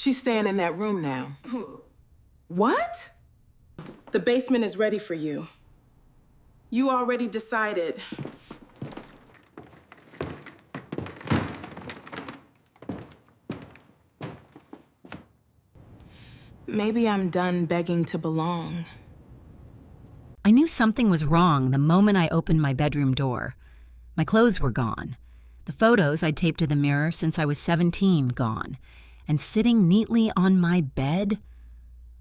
She's staying in that room now. What? The basement is ready for you. You already decided. Maybe I'm done begging to belong. I knew something was wrong the moment I opened my bedroom door. My clothes were gone. The photos I'd taped to the mirror since I was 17 gone. And sitting neatly on my bed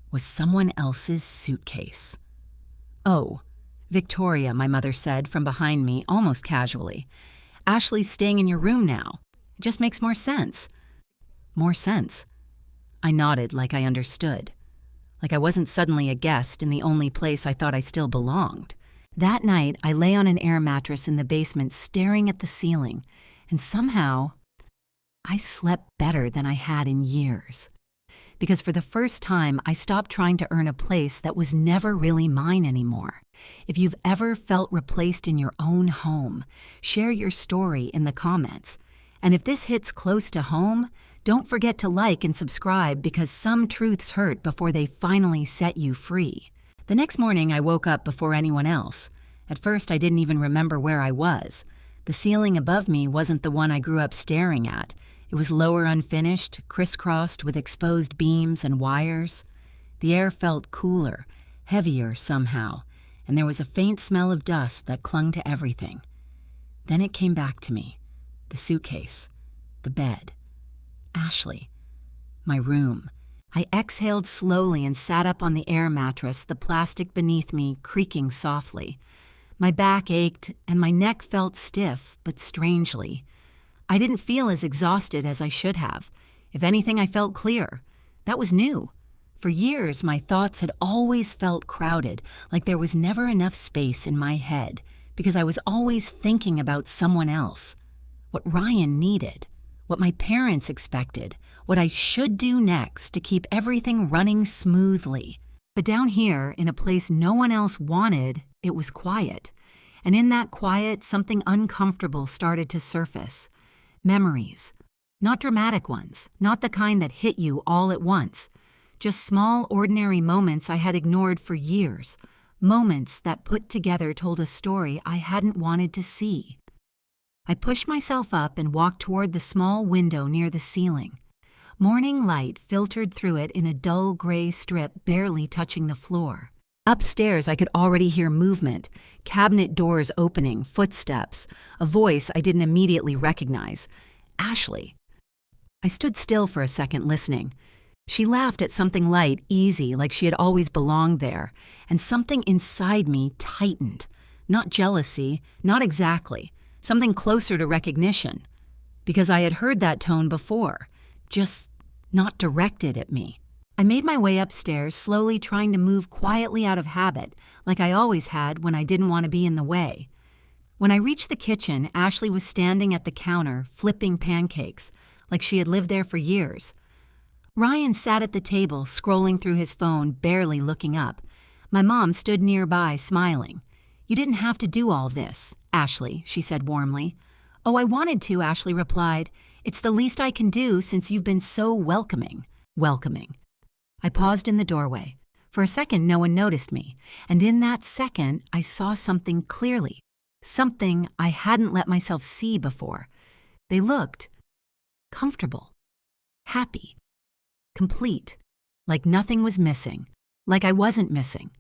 was someone else's suitcase. "Oh, Victoria," my mother said from behind me almost casually. "Ashley's staying in your room now. It just makes more sense." More sense. I nodded like I understood. Like I wasn't suddenly a guest in the only place I thought I still belonged. That night, I lay on an air mattress in the basement staring at the ceiling, and somehow, I slept better than I had in years. Because for the first time, I stopped trying to earn a place that was never really mine anymore. If you've ever felt replaced in your own home, share your story in the comments. And if this hits close to home, don't forget to like and subscribe because some truths hurt before they finally set you free. The next morning, I woke up before anyone else. At first, I didn't even remember where I was. The ceiling above me wasn't the one I grew up staring at. It was lower unfinished, crisscrossed with exposed beams and wires. The air felt cooler, heavier somehow, and there was a faint smell of dust that clung to everything. Then it came back to me. The suitcase. The bed. Ashley. My room. I exhaled slowly and sat up on the air mattress, the plastic beneath me creaking softly. My back ached and my neck felt stiff, but strangely. I didn't feel as exhausted as I should have. If anything, I felt clear. That was new. For years, my thoughts had always felt crowded, like there was never enough space in my head, because I was always thinking about someone else. What Ryan needed, what my parents expected, what I should do next to keep everything running smoothly. But down here, in a place no one else wanted, it was quiet. And in that quiet, something uncomfortable started to surface. Memories. Not dramatic ones, not the kind that hit you all at once. Just small, ordinary moments I had ignored for years. Moments that put together told a story I hadn't wanted to see. I pushed myself up and walked toward the small window near the ceiling. Morning light filtered through it in a dull gray strip barely touching the floor. Upstairs, I could already hear movement, cabinet doors opening, footsteps, a voice I didn't immediately recognize. Ashley. I stood still for a second, listening. She laughed at something light, easy, like she had always belonged there, and something inside me tightened. Not jealousy, not exactly. Something closer to recognition. Because I had heard that tone before, just not directed at me. I made my way upstairs, slowly trying to move quietly out of habit, like I always had when I didn't want to be in the way. When I reached the kitchen, Ashley was standing at the counter, flipping pancakes, like she had lived there for years. Ryan sat at the table, scrolling through his phone, barely looking up. My mom stood nearby, smiling. "You didn't have to do all this, Ashley," she said warmly. "Oh, I wanted to," Ashley replied. "It's the least I can do since you've been so welcoming." Welcoming. I paused in the doorway. For a second, no one noticed me, and in that second, I saw something clearly, something I hadn't let myself see before. They looked comfortable, happy, complete, like nothing was missing, like I wasn't missing.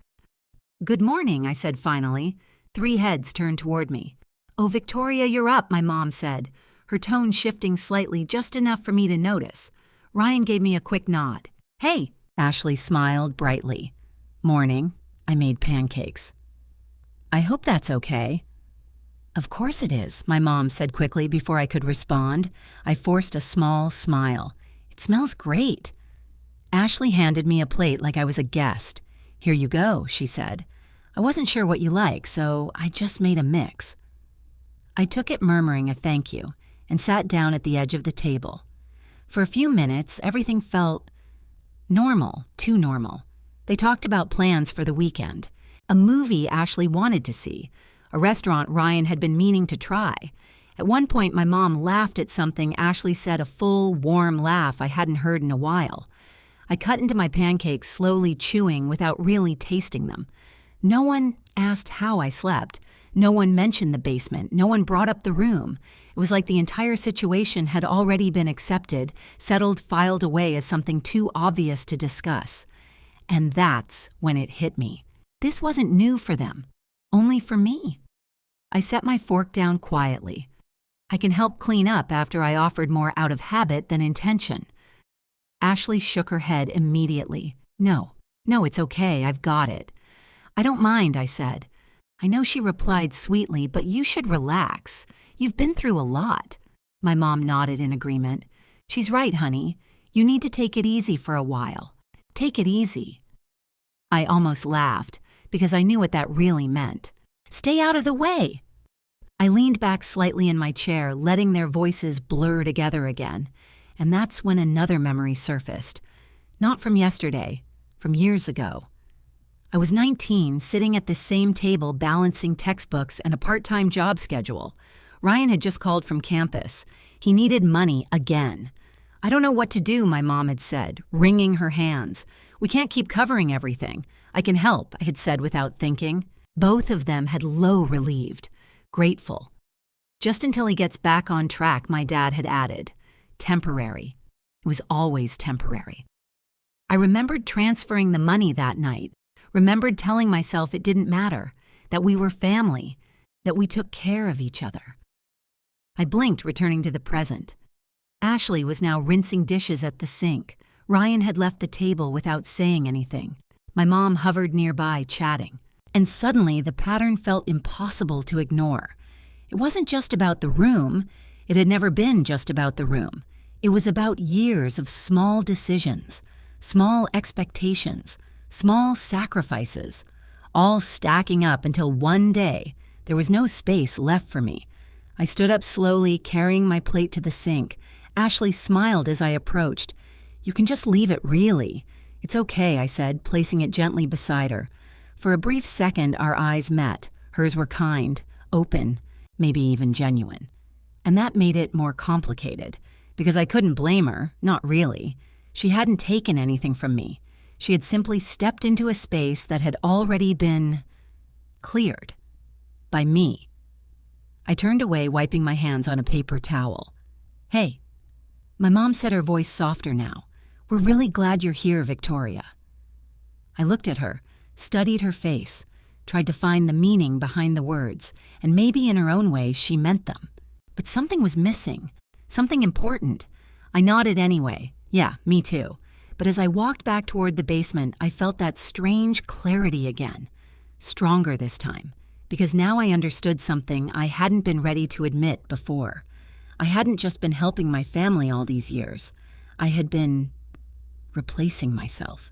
"Good morning," I said finally. 3 heads turned toward me. "Oh, Victoria, you're up," my mom said, her tone shifting slightly just enough for me to notice. Ryan gave me a quick nod. "Hey," Ashley smiled brightly. "Morning." I made pancakes. "I hope that's okay." "Of course it is," my mom said quickly before I could respond. I forced a small smile. "It smells great." Ashley handed me a plate like I was a guest. "Here you go," she said. "I wasn't sure what you like, so I just made a mix." I took it, murmuring a thank you, and sat down at the edge of the table. For a few minutes, everything felt normal, too normal. They talked about plans for the weekend, a movie Ashley wanted to see, a restaurant Ryan had been meaning to try. At one point, my mom laughed at something Ashley said, a full, warm laugh I hadn't heard in a while. I cut into my pancakes, slowly chewing without really tasting them. No one asked how I slept. No one mentioned the basement. No one brought up the room. It was like the entire situation had already been accepted, settled, filed away as something too obvious to discuss. And that's when it hit me. This wasn't new for them, only for me. I set my fork down quietly. I can help clean up after I offered more out of habit than intention. Ashley shook her head immediately. No, it's okay, I've got it. I don't mind, I said. I know, she replied sweetly, but you should relax. You've been through a lot. My mom nodded in agreement. She's right, honey. You need to take it easy for a while. Take it easy. I almost laughed because I knew what that really meant. Stay out of the way. I leaned back slightly in my chair, letting their voices blur together again. And that's when another memory surfaced. Not from yesterday, from years ago. I was 19, sitting at the same table balancing textbooks and a part-time job schedule. Ryan had just called from campus. He needed money again. I don't know what to do, my mom had said, wringing her hands. We can't keep covering everything. I can help, I had said without thinking. Both of them had low relieved, grateful. Just until he gets back on track, my dad had added. Temporary. It was always temporary. I remembered transferring the money that night, remembered telling myself it didn't matter, that we were family, that we took care of each other. I blinked, returning to the present. Ashley was now rinsing dishes at the sink. Ryan had left the table without saying anything. My mom hovered nearby, chatting. And suddenly, the pattern felt impossible to ignore. It wasn't just about the room. It had never been just about the room. It was about years of small decisions, small expectations, small sacrifices, all stacking up until one day there was no space left for me. I stood up slowly, carrying my plate to the sink. Ashley smiled as I approached. You can just leave it, really. It's okay, I said, placing it gently beside her. For a brief second, our eyes met. Hers were kind, open, maybe even genuine. And that made it more complicated, because I couldn't blame her, not really. She hadn't taken anything from me. She had simply stepped into a space that had already been cleared by me. I turned away, wiping my hands on a paper towel. Hey, my mom said, her voice softer now. We're really glad you're here, Victoria. I looked at her, studied her face, tried to find the meaning behind the words, and maybe in her own way she meant them. But something was missing, something important. I nodded anyway. Yeah, me too. But as I walked back toward the basement, I felt that strange clarity again. Stronger this time, because now I understood something I hadn't been ready to admit before. I hadn't just been helping my family all these years. I had been replacing myself,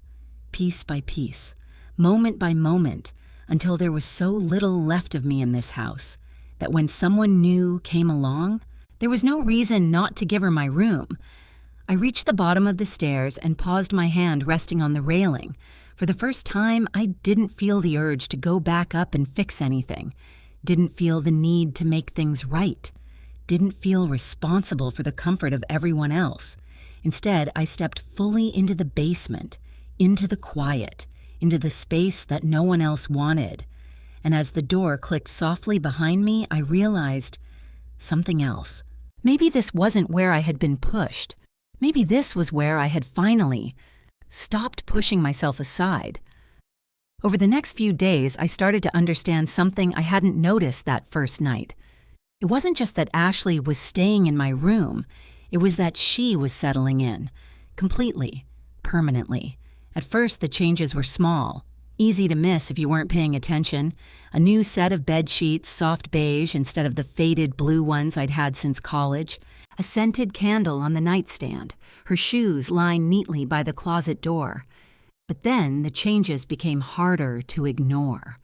piece by piece, moment by moment, until there was so little left of me in this house that when someone new came along, there was no reason not to give her my room. I reached the bottom of the stairs and paused, my hand resting on the railing. For the first time, I didn't feel the urge to go back up and fix anything, didn't feel the need to make things right, didn't feel responsible for the comfort of everyone else. Instead, I stepped fully into the basement, into the quiet, into the space that no one else wanted. And as the door clicked softly behind me, I realized something else. Maybe this wasn't where I had been pushed. Maybe this was where I had finally stopped pushing myself aside. Over the next few days, I started to understand something I hadn't noticed that first night. It wasn't just that Ashley was staying in my room. It was that she was settling in, completely, permanently. At first, the changes were small, easy to miss if you weren't paying attention. A new set of bed sheets, soft beige instead of the faded blue ones I'd had since college. A scented candle on the nightstand, her shoes lined neatly by the closet door. But then the changes became harder to ignore.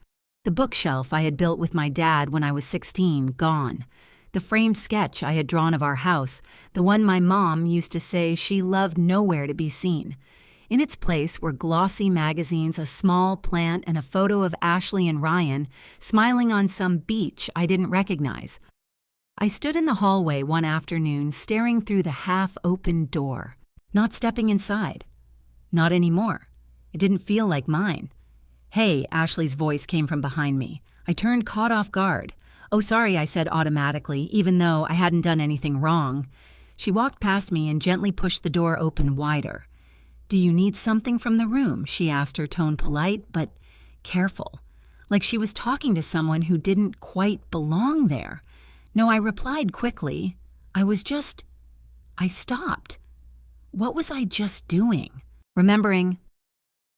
The bookshelf I had built with my dad when I was 16, gone. The framed sketch I had drawn of our house, the one my mom used to say she loved nowhere to be seen. In its place were glossy magazines, a small plant, and a photo of Ashley and Ryan smiling on some beach I didn't recognize. I stood in the hallway one afternoon, staring through the half-open door, not stepping inside, Not anymore. It didn't feel like mine. "Hey," Ashley's voice came from behind me. I turned, caught off guard. "Oh, sorry," I said automatically, even though I hadn't done anything wrong. She walked past me and gently pushed the door open wider. "Do you need something from the room?" she asked, her tone polite but careful, like she was talking to someone who didn't quite belong there. No, I replied quickly. I stopped. What was I just doing? Remembering.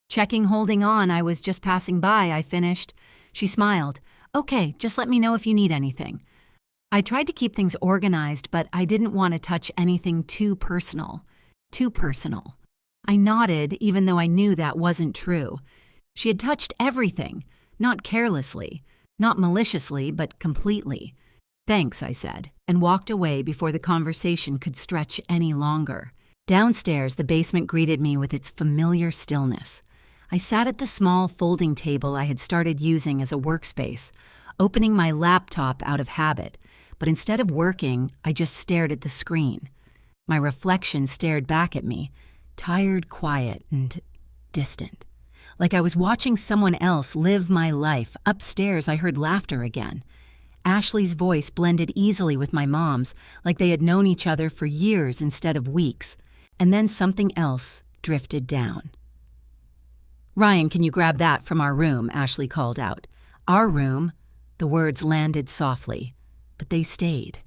"Checking, holding on, I was just passing by," I finished. She smiled. "Okay, just let me know if you need anything." I tried to keep things organized, but I didn't want to touch anything too personal. Too personal. I nodded, even though I knew that wasn't true. She had touched everything, not carelessly, not maliciously, but completely. "Thanks," I said, and walked away before the conversation could stretch any longer. Downstairs, the basement greeted me with its familiar stillness. I sat at the small folding table I had started using as a workspace, opening my laptop out of habit, but instead of working, I just stared at the screen. My reflection stared back at me, tired, quiet, and distant. Like I was watching someone else live my life. Upstairs, I heard laughter again. Ashley's voice blended easily with my mom's, like they had known each other for years instead of weeks. And then something else drifted down. "Ryan, can you grab that from our room?" Ashley called out. "Our room?" The words landed softly, but they stayed.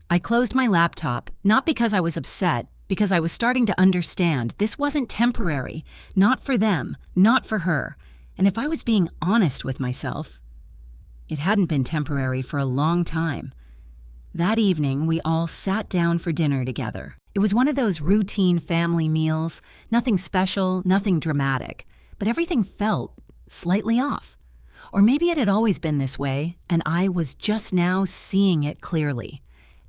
I closed my laptop, not because I was upset, because I was starting to understand this wasn't temporary, not for them, not for her. And if I was being honest with myself, it hadn't been temporary for a long time. That evening, we all sat down for dinner together. It was one of those routine family meals, nothing special, nothing dramatic, but everything felt slightly off. Or maybe it had always been this way, and I was just now seeing it clearly.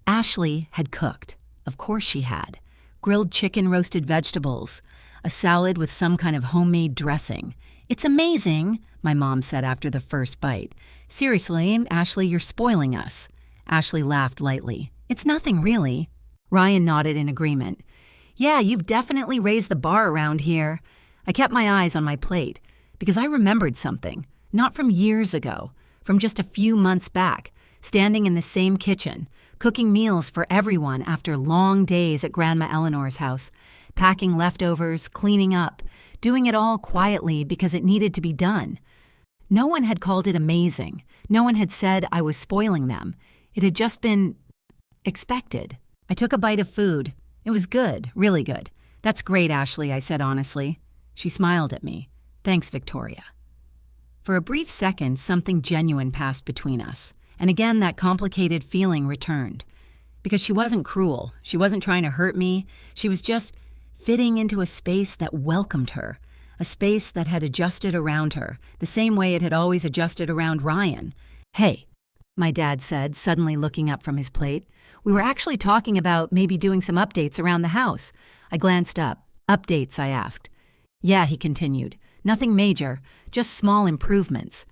Ashley had cooked. Of course she had. Grilled chicken, roasted vegetables, a salad with some kind of homemade dressing. "It's amazing," my mom said after the first bite. "Seriously, Ashley, you're spoiling us." Ashley laughed lightly. "It's nothing, really." Ryan nodded in agreement. "Yeah, you've definitely raised the bar around here." I kept my eyes on my plate, because I remembered something, not from years ago, from just a few months back, standing in the same kitchen, cooking meals for everyone after long days at Grandma Eleanor's house, packing leftovers, cleaning up, doing it all quietly because it needed to be done. No one had called it amazing. No one had said I was spoiling them. It had just been expected. I took a bite of food. It was good, really good. "That's great, Ashley," I said honestly. She smiled at me. "Thanks, Victoria." For a brief second, something genuine passed between us. And again, that complicated feeling returned. Because she wasn't cruel. She wasn't trying to hurt me. She was just fitting into a space that welcomed her. A space that had adjusted around her, the same way it had always adjusted around Ryan. "Hey," my dad said, suddenly looking up from his plate. "We were actually talking about maybe doing some updates around the house." I glanced up. "Updates?" I asked. "Yeah," he continued. "Nothing major, just small improvements."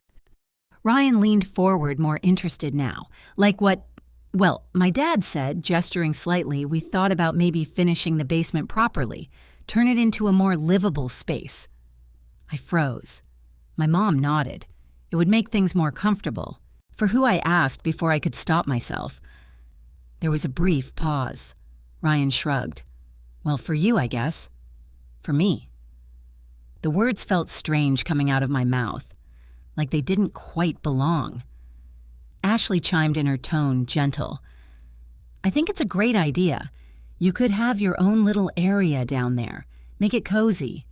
Ryan leaned forward, more interested now. "Like what?" "Well, my dad said," gesturing slightly, "we thought about maybe finishing the basement properly, turn it into a more livable space." I froze. My mom nodded. It would make things more comfortable. For who, I asked before I could stop myself. There was a brief pause. Ryan shrugged. "Well, for you, I guess. For me." The words felt strange coming out of my mouth, like they didn't quite belong. Ashley chimed in, her tone gentle. "I think it's a great idea. You could have your own little area down there. Make it cozy,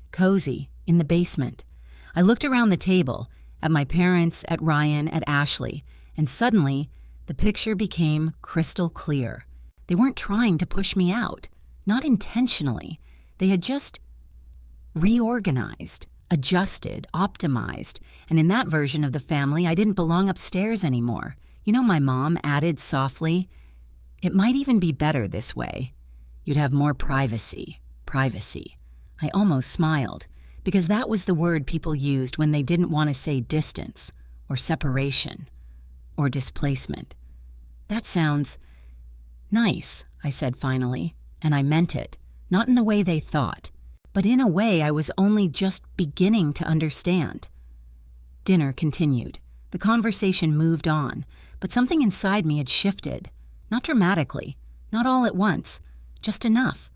in the basement." I looked around the table, at my parents, at Ryan, at Ashley, and suddenly, the picture became crystal clear. They weren't trying to push me out, not intentionally. They had just reorganized, adjusted, optimized, and in that version of the family, I didn't belong upstairs anymore. You know, my mom added softly, "It might even be better this way. You'd have more privacy." Privacy. I almost smiled, because that was the word people used when they didn't want to say distance, or separation, or displacement. "That sounds nice," I said finally, and I meant it, not in the way they thought. But in a way, I was only just beginning to understand. Dinner continued. The conversation moved on, but something inside me had shifted. Not dramatically, not all at once, just enough.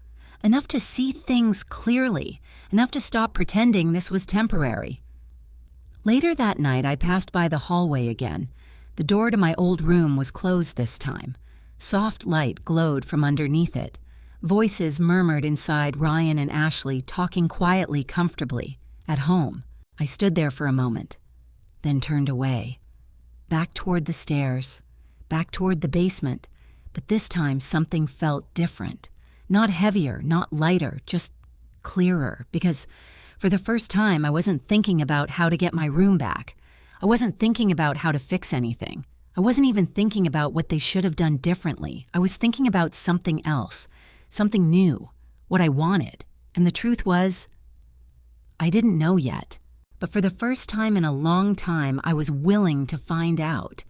Enough to see things clearly, enough to stop pretending this was temporary. Later that night, I passed by the hallway again. The door to my old room was closed this time. Soft light glowed from underneath it. Voices murmured inside Ryan and Ashley, talking quietly, comfortably, at home. I stood there for a moment, then turned away. Back toward the stairs, back toward the basement, but this time something felt different. Not heavier, not lighter, just clearer, because for the first time I wasn't thinking about how to get my room back. I wasn't thinking about how to fix anything. I wasn't even thinking about what they should have done differently. I was thinking about something else. Something new, what I wanted. And the truth was, I didn't know yet. But for the first time in a long time, I was willing to find out.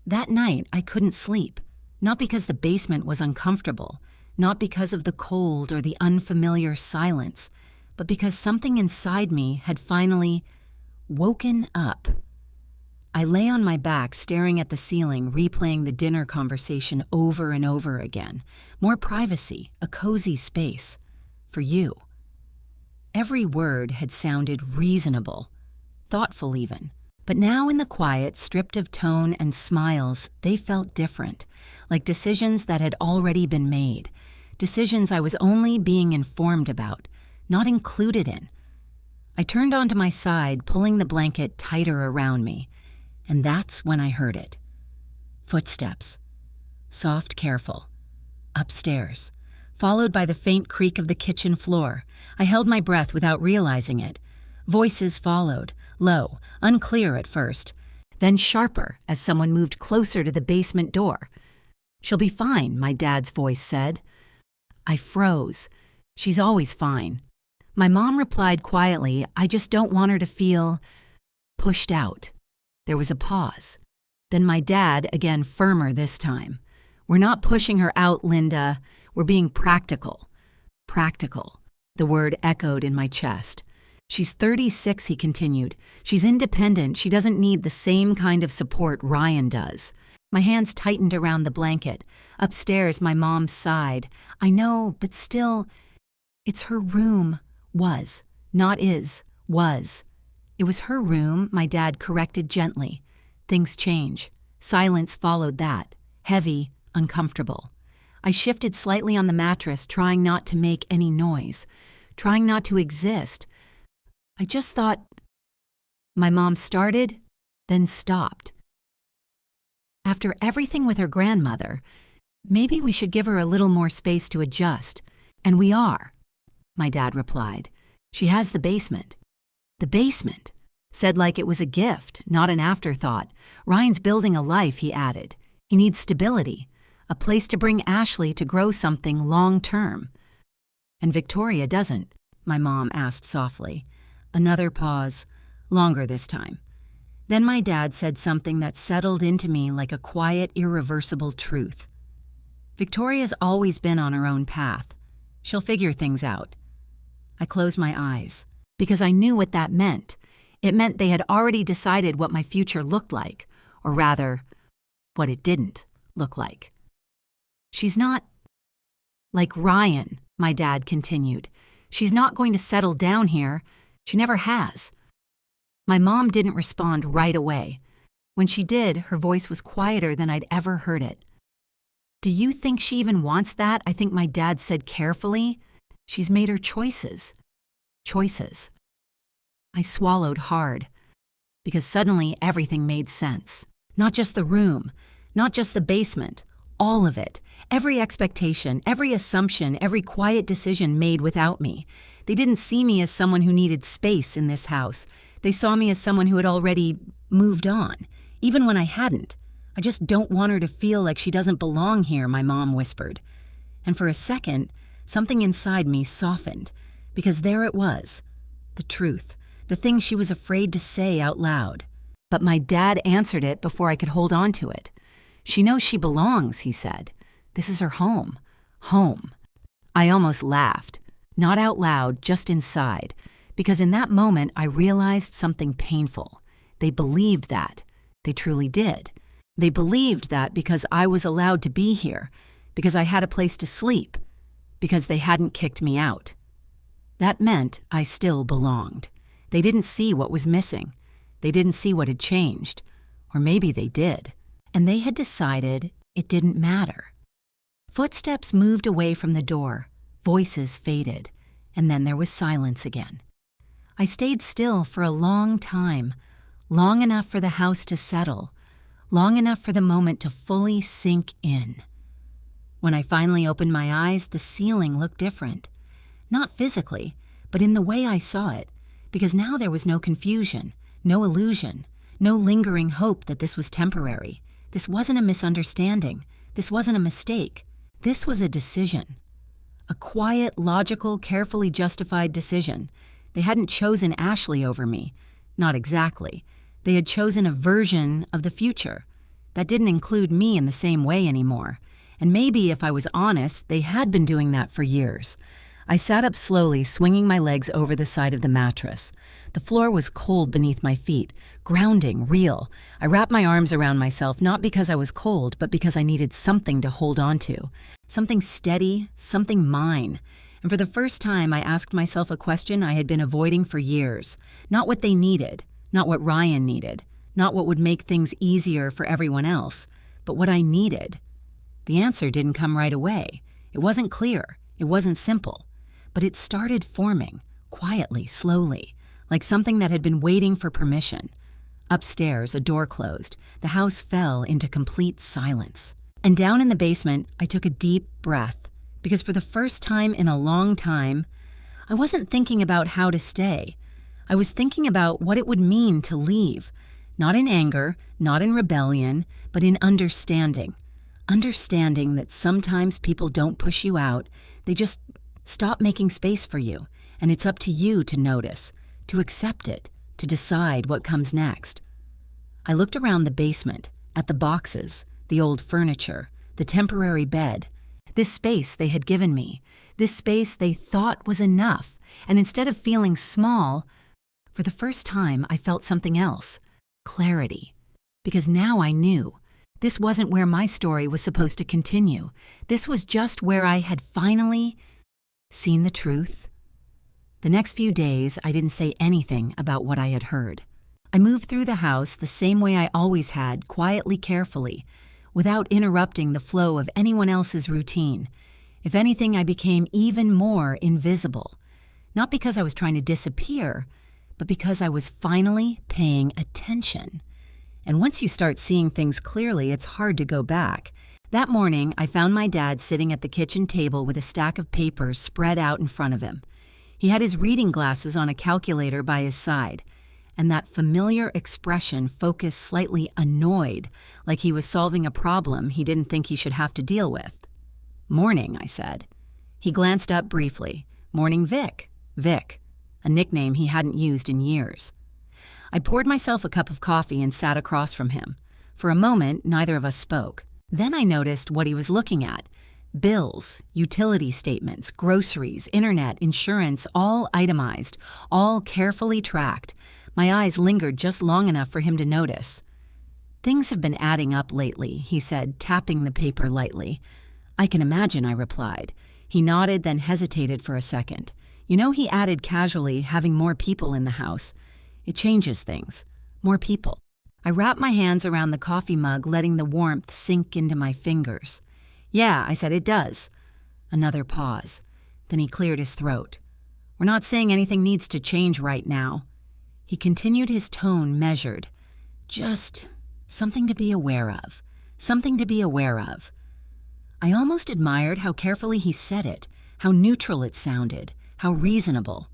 That night, I couldn't sleep. Not because the basement was uncomfortable, not because of the cold or the unfamiliar silence, but because something inside me had finally woken up. I lay on my back, staring at the ceiling, replaying the dinner conversation over and over again. More privacy, a cozy space. For you. Every word had sounded reasonable, thoughtful even. But now in the quiet, stripped of tone and smiles, they felt different, like decisions that had already been made. Decisions I was only being informed about, not included in. I turned onto my side, pulling the blanket tighter around me. And that's when I heard it. Footsteps. Soft, careful. Upstairs. Followed by the faint creak of the kitchen floor. I held my breath without realizing it. Voices followed, low, unclear at first, then sharper as someone moved closer to the basement door. "She'll be fine," my dad's voice said. I froze. "She's always fine." My mom replied quietly, "I just don't want her to feel pushed out." There was a pause. Then my dad, again firmer this time. "We're not pushing her out, Linda. We're being practical." Practical. The word echoed in my chest. "She's 36, he continued. "She's independent. She doesn't need the same kind of support Ryan does." My hands tightened around the blanket. Upstairs, my mom sighed. "I know, but still, it's her room." Was. Not is. Was. It was her room, my dad corrected gently. Things change. Silence followed that. Heavy, uncomfortable. I shifted slightly on the mattress, trying not to make any noise. Trying not to exist. I just thought... My mom started, then stopped. After everything with her grandmother, maybe we should give her a little more space to adjust. And we are, my dad replied. She has the basement. The basement. Said like it was a gift, not an afterthought. Ryan's building a life, he added. He needs stability. A place to bring Ashley to grow something long-term. And Victoria doesn't, my mom asked softly. Another pause, longer this time. Then my dad said something that settled into me like a quiet, irreversible truth. Victoria's always been on her own path. She'll figure things out. I closed my eyes, because I knew what that meant. It meant they had already decided what my future looked like, or rather, what it didn't look like. She's not like Ryan, my dad continued. She's not going to settle down here. She never has. My mom didn't respond right away. When she did, her voice was quieter than I'd ever heard it. Do you think she even wants that? I think my dad said carefully. She's made her choices. Choices. I swallowed hard, because suddenly everything made sense. Not just the room, not just the basement, all of it. Every expectation, every assumption, every quiet decision made without me. They didn't see me as someone who needed space in this house. They saw me as someone who had already moved on, even when I hadn't. I just don't want her to feel like she doesn't belong here, my mom whispered. And for a second, something inside me softened, because there it was, the truth, the thing she was afraid to say out loud. But my dad answered it before I could hold on to it. She knows she belongs, he said. This is her home. Home. I almost laughed. Not out loud, just inside. Because in that moment, I realized something painful. They believed that. They truly did. They believed that because I was allowed to be here, because I had a place to sleep, because they hadn't kicked me out. That meant I still belonged. They didn't see what was missing. They didn't see what had changed. Or maybe they did. And they had decided it didn't matter. Footsteps moved away from the door. Voices faded. And then there was silence again. I stayed still for a long time, long enough for the house to settle, long enough for the moment to fully sink in. When I finally opened my eyes, the ceiling looked different. Not physically, but in the way I saw it, because now there was no confusion, no illusion, no lingering hope that this was temporary. This wasn't a misunderstanding. This wasn't a mistake. This was a decision. A quiet, logical, carefully justified decision. They hadn't chosen Ashley over me. Not exactly. They had chosen a version of the future. That didn't include me in the same way anymore. And maybe, if I was honest, they had been doing that for years. I sat up slowly, swinging my legs over the side of the mattress. The floor was cold beneath my feet, grounding, real. I wrapped my arms around myself, not because I was cold, but because I needed something to hold on to. Something steady, something mine. And for the first time, I asked myself a question I had been avoiding for years. Not what they needed, not what Ryan needed, not what would make things easier for everyone else, but what I needed. The answer didn't come right away. It wasn't clear. It wasn't simple. But it started forming, quietly, slowly, like something that had been waiting for permission. Upstairs, a door closed. The house fell into complete silence. And down in the basement, I took a deep breath, because for the first time in a long time, I wasn't thinking about how to stay. I was thinking about what it would mean to leave, not in anger, not in rebellion, but in understanding. Understanding that sometimes people don't push you out, they just stop making space for you, and it's up to you to notice, to accept it, to decide what comes next. I looked around the basement, at the boxes, the old furniture, the temporary bed, this space they had given me, this space they thought was enough, and instead of feeling small, for the first time I felt something else, clarity, because now I knew. This wasn't where my story was supposed to continue. This was just where I had finally seen the truth. The next few days, I didn't say anything about what I had heard. I moved through the house the same way I always had, quietly, carefully, without interrupting the flow of anyone else's routine. If anything, I became even more invisible. Not because I was trying to disappear, but because I was finally paying attention. And once you start seeing things clearly, it's hard to go back. That morning, I found my dad sitting at the kitchen table with a stack of papers spread out in front of him. He had his reading glasses on a calculator by his side, and that familiar expression focused slightly annoyed, like he was solving a problem he didn't think he should have to deal with. "Morning," I said. He glanced up briefly. "Morning, Vic." Vic, a nickname he hadn't used in years. I poured myself a cup of coffee and sat across from him. For a moment, neither of us spoke. Then I noticed what he was looking at. Bills, utility statements, groceries, internet, insurance, all itemized, all carefully tracked. My eyes lingered just long enough for him to notice. "Things have been adding up lately," he said, tapping the paper lightly. "I can imagine," I replied. He nodded, then hesitated for a second. "You know," he added casually, "having more people in the house. It changes things. More people." I wrapped my hands around the coffee mug, letting the warmth sink into my fingers. "Yeah," I said, "it does." Another pause. Then he cleared his throat. "We're not saying anything needs to change right now." He continued, his tone measured. "Just something to be aware of. Something to be aware of." I almost admired how carefully he said it, how neutral it sounded, how reasonable.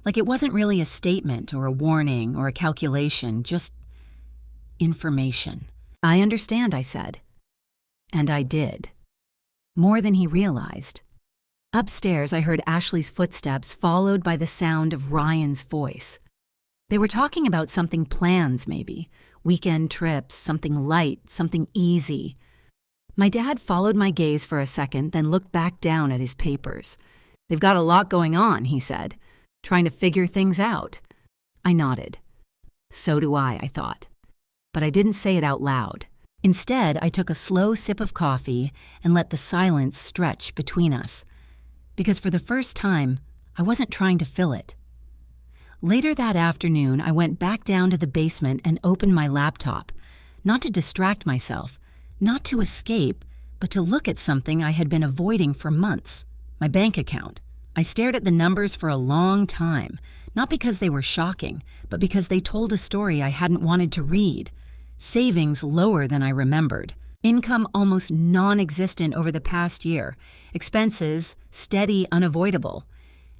Like it wasn't really a statement or a warning or a calculation, just information. "I understand," I said. And I did. More than he realized. Upstairs, I heard Ashley's footsteps, followed by the sound of Ryan's voice. They were talking about something, plans maybe, weekend trips, something light, something easy. My dad followed my gaze for a second, then looked back down at his papers. They've got a lot going on, he said, trying to figure things out. I nodded. So do I thought. But I didn't say it out loud. Instead, I took a slow sip of coffee and let the silence stretch between us. Because for the first time, I wasn't trying to fill it. Later that afternoon, I went back down to the basement and opened my laptop, not to distract myself, not to escape, but to look at something I had been avoiding for months, my bank account. I stared at the numbers for a long time, not because they were shocking, but because they told a story I hadn't wanted to read. Savings lower than I remembered. Income almost non-existent over the past year. Expenses steady, unavoidable.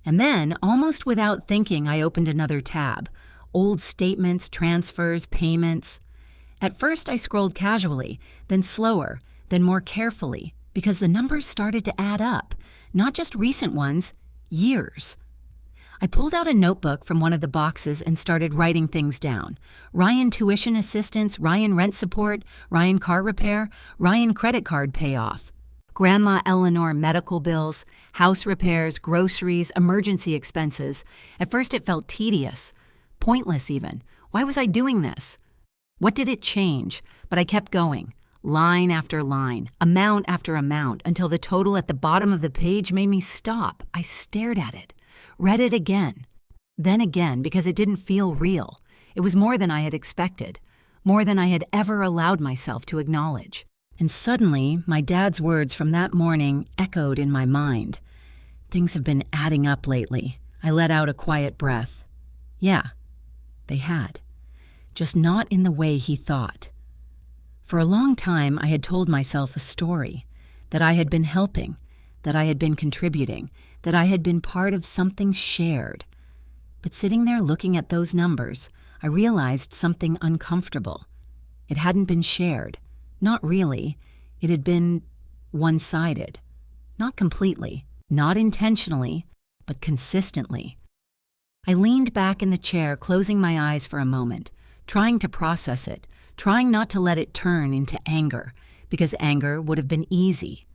And then, almost without thinking, I opened another tab. Old statements, transfers, payments. At first, I scrolled casually, then slower, then more carefully, because the numbers started to add up. Not just recent ones, years. I pulled out a notebook from one of the boxes and started writing things down. Ryan tuition assistance, Ryan rent support, Ryan car repair, Ryan credit card payoff. Grandma Eleanor medical bills, house repairs, groceries, emergency expenses. At first it felt tedious, pointless even. Why was I doing this? What did it change? But I kept going, line after line, amount after amount, until the total at the bottom of the page made me stop. I stared at it, read it again, then again, because it didn't feel real. It was more than I had expected, more than I had ever allowed myself to acknowledge. And suddenly, my dad's words from that morning echoed in my mind. Things have been adding up lately. I let out a quiet breath. Yeah, they had. Just not in the way he thought. For a long time, I had told myself a story, that I had been helping, that I had been contributing, that I had been part of something shared. But sitting there looking at those numbers, I realized something uncomfortable. It hadn't been shared. Not really. It had been one-sided. Not completely, not intentionally, but consistently. I leaned back in the chair, closing my eyes for a moment, trying to process it, trying not to let it turn into anger, because anger would have been easy,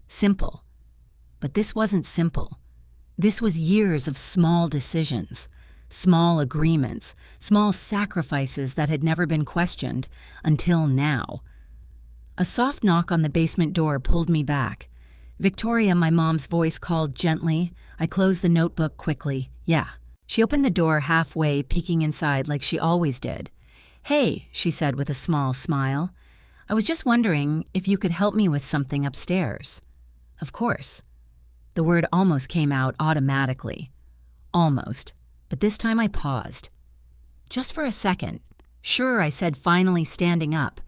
simple. But this wasn't simple. This was years of small decisions, small agreements, small sacrifices that had never been questioned until now. A soft knock on the basement door pulled me back. Victoria, my mom's voice called gently. I closed the notebook quickly. Yeah. She opened the door halfway, peeking inside like she always did. Hey, she said with a small smile. I was just wondering if you could help me with something upstairs. Of course. The word almost came out automatically. Almost. But this time I paused. Just for a second. Sure, I said, finally standing up.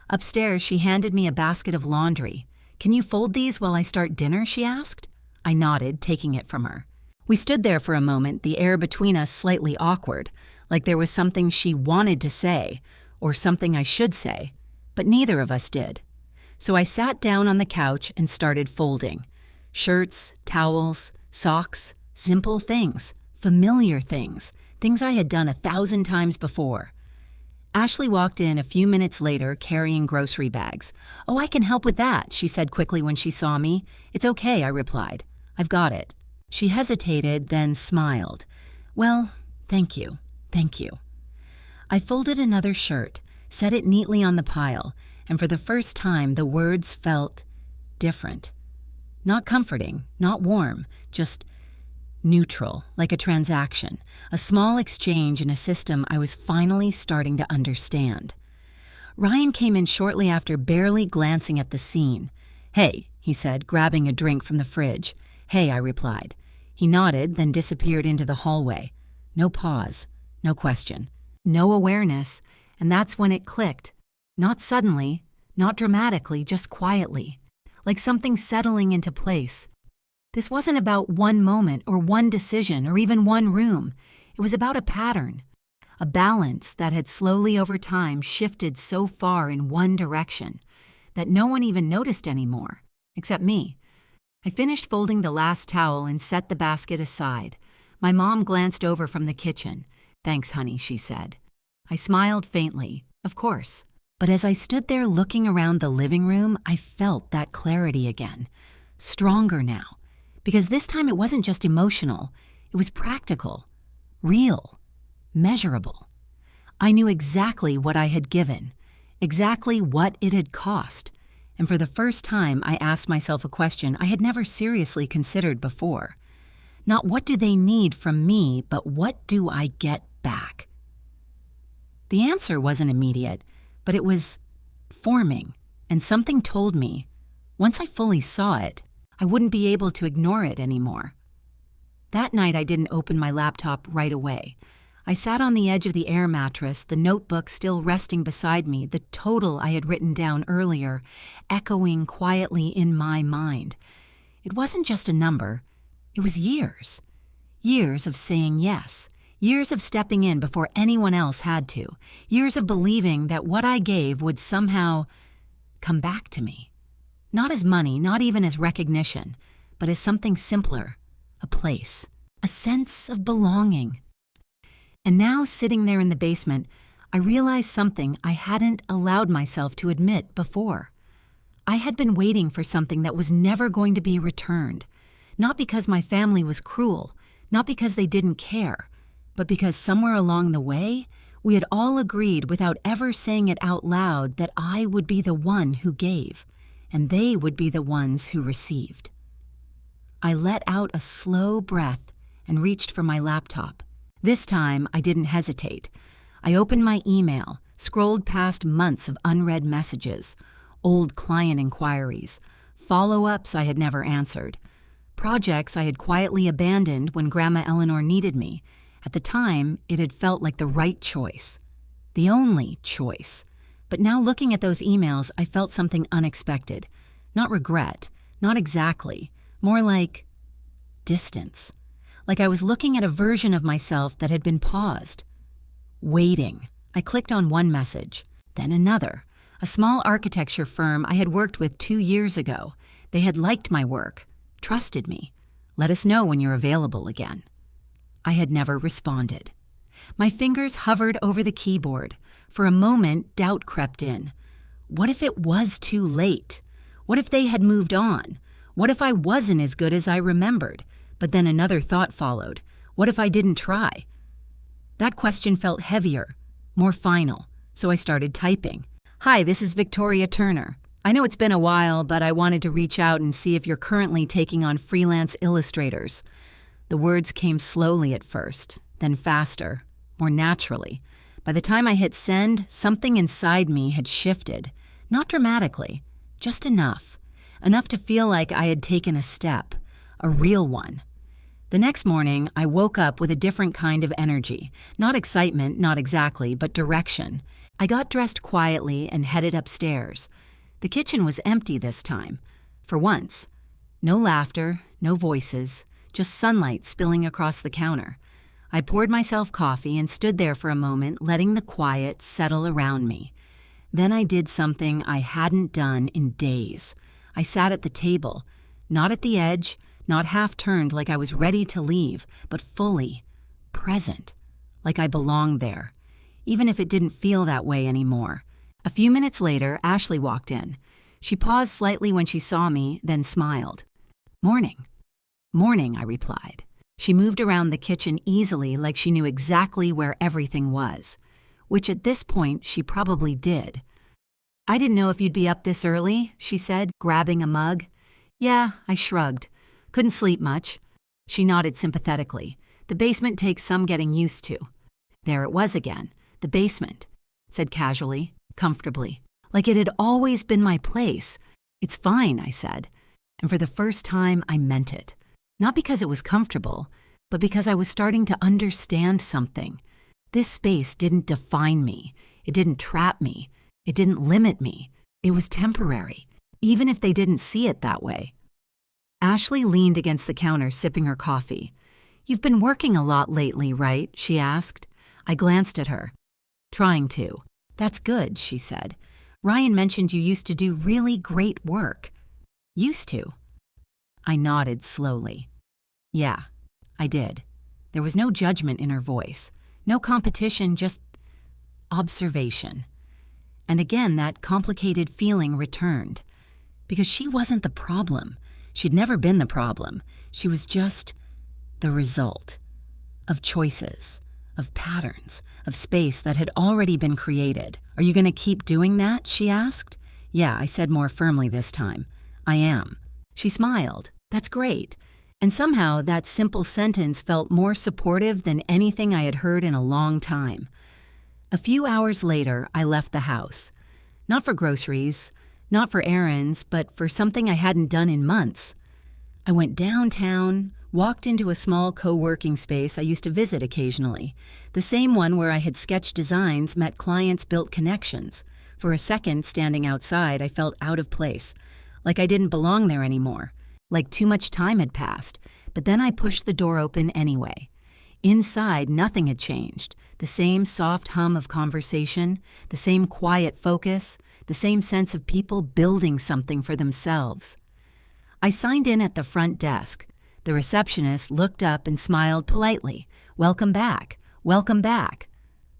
Upstairs, she handed me a basket of laundry. Can you fold these while I start dinner, she asked. I nodded, taking it from her. We stood there for a moment, the air between us slightly awkward, like there was something she wanted to say, or something I should say, but neither of us did. So I sat down on the couch and started folding. Shirts, towels, socks, simple things, familiar things, things I had done 1,000 times before. Ashley walked in a few minutes later carrying grocery bags. Oh, I can help with that, she said quickly when she saw me. It's okay, I replied. I've got it. She hesitated, then smiled. Well, thank you. Thank you. I folded another shirt, set it neatly on the pile, and for the first time the words felt different. Not comforting, not warm, just neutral, like a transaction, a small exchange in a system I was finally starting to understand. Ryan came in shortly after, barely glancing at the scene. Hey, he said, grabbing a drink from the fridge. Hey, I replied. He nodded, then disappeared into the hallway. No pause, no question, no awareness, and that's when it clicked. Not suddenly, not dramatically, just quietly, like something settling into place. This wasn't about one moment or one decision or even one room. It was about a pattern, a balance that had slowly over time shifted so far in one direction that no one even noticed anymore, except me. I finished folding the last towel and set the basket aside. My mom glanced over from the kitchen. Thanks, honey, she said. I smiled faintly. Of course. But as I stood there looking around the living room, I felt that clarity again. Stronger now. Because this time it wasn't just emotional, it was practical, real, measurable. I knew exactly what I had given, exactly what it had cost, and for the first time I asked myself a question I had never seriously considered before. Not what do they need from me, but what do I get back? The answer wasn't immediate, but it was forming, and something told me, once I fully saw it, I wouldn't be able to ignore it anymore. That night I didn't open my laptop right away. I sat on the edge of the air mattress, the notebook still resting beside me, the total I had written down earlier, echoing quietly in my mind. It wasn't just a number, it was years. Years of saying yes. Years of stepping in before anyone else had to. Years of believing that what I gave would somehow come back to me. Not as money, not even as recognition, but as something simpler, a place, a sense of belonging. And now, sitting there in the basement, I realized something I hadn't allowed myself to admit before. I had been waiting for something that was never going to be returned. Not because my family was cruel, not because they didn't care, but because somewhere along the way, we had all agreed without ever saying it out loud that I would be the one who gave, and they would be the ones who received. I let out a slow breath and reached for my laptop. This time, I didn't hesitate. I opened my email, scrolled past months of unread messages, old client inquiries, follow-ups I had never answered, projects I had quietly abandoned when Grandma Eleanor needed me. At the time, it had felt like the right choice, the only choice. But now looking at those emails, I felt something unexpected. Not regret, not exactly, more like distance. Like I was looking at a version of myself that had been paused. Waiting. I clicked on one message, then another. A small architecture firm I had worked with 2 years ago. They had liked my work, trusted me. Let us know when you're available again. I had never responded. My fingers hovered over the keyboard. For a moment, doubt crept in. What if it was too late? What if they had moved on? What if I wasn't as good as I remembered? But then another thought followed. What if I didn't try? That question felt heavier, more final, so I started typing. Hi, this is Victoria Turner. I know it's been a while, but I wanted to reach out and see if you're currently taking on freelance illustrators. The words came slowly at first, then faster, more naturally. By the time I hit send, something inside me had shifted. Not dramatically, just enough. Enough to feel like I had taken a step, a real one. The next morning, I woke up with a different kind of energy. Not excitement, not exactly, but direction. I got dressed quietly and headed upstairs. The kitchen was empty this time. For once. No laughter, no voices, just sunlight spilling across the counter. I poured myself coffee and stood there for a moment, letting the quiet settle around me. Then I did something I hadn't done in days. I sat at the table, not at the edge, not half-turned like I was ready to leave, but fully present, like I belonged there, even if it didn't feel that way anymore. A few minutes later, Ashley walked in. She paused slightly when she saw me, then smiled. "Morning." "Morning," I replied. She moved around the kitchen easily like she knew exactly where everything was, which at this point she probably did. "I didn't know if you'd be up this early," she said, grabbing a mug. "Yeah," I shrugged. "Couldn't sleep much." She nodded sympathetically. "The basement takes some getting used to." There it was again, the basement, said casually, comfortably, like it had always been my place. "It's fine," I said, and for the first time I meant it. Not because it was comfortable, but because I was starting to understand something. This space didn't define me. It didn't trap me. It didn't limit me. It was temporary, even if they didn't see it that way. Ashley leaned against the counter, sipping her coffee. "You've been working a lot lately, right?" she asked. I glanced at her. "Trying to." "That's good," she said. "Ryan mentioned you used to do really great work." "Used to?" I nodded slowly. "Yeah, I did." There was no judgment in her voice, no competition, just observation. And again, that complicated feeling returned. Because she wasn't the problem. She'd never been the problem. She was just the result of choices, of patterns, of space that had already been created. "Are you going to keep doing that?" she asked. "Yeah," I said more firmly this time. "I am." She smiled. "That's great." And somehow that simple sentence felt more supportive than anything I had heard in a long time. A few hours later, I left the house. Not for groceries, not for errands, but for something I hadn't done in months. I went downtown, walked into a small co-working space I used to visit occasionally, the same one where I had sketched designs, met clients, built connections. For a second, standing outside, I felt out of place, like I didn't belong there anymore, like too much time had passed. But then I pushed the door open anyway. Inside, nothing had changed. The same soft hum of conversation, the same quiet focus, the same sense of people building something for themselves. I signed in at the front desk. The receptionist looked up and smiled politely. "Welcome back. Welcome back."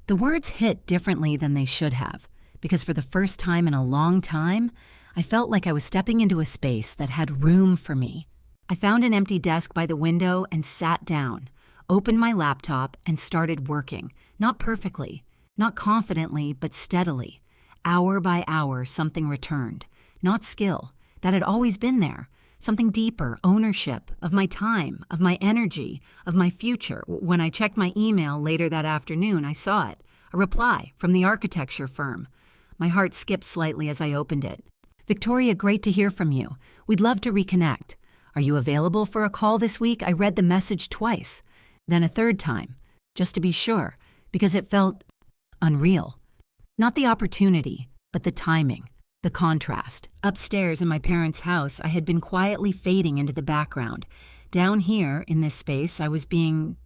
The words hit differently than they should have, because for the first time in a long time, I felt like I was stepping into a space that had room for me. I found an empty desk by the window and sat down, opened my laptop, and started working. Not perfectly, not confidently, but steadily. Hour by hour, something returned. Not skill. That had always been there. Something deeper, ownership of my time, of my energy, of my future. When I checked my email later that afternoon, I saw it. A reply from the architecture firm. My heart skipped slightly as I opened it. "Victoria, great to hear from you. We'd love to reconnect. Are you available for a call this week?" I read the message twice, then a third time, just to be sure, because it felt unreal. Not the opportunity, but the timing, the contrast. Upstairs in my parents' house, I had been quietly fading into the background. Down here, in this space, I was being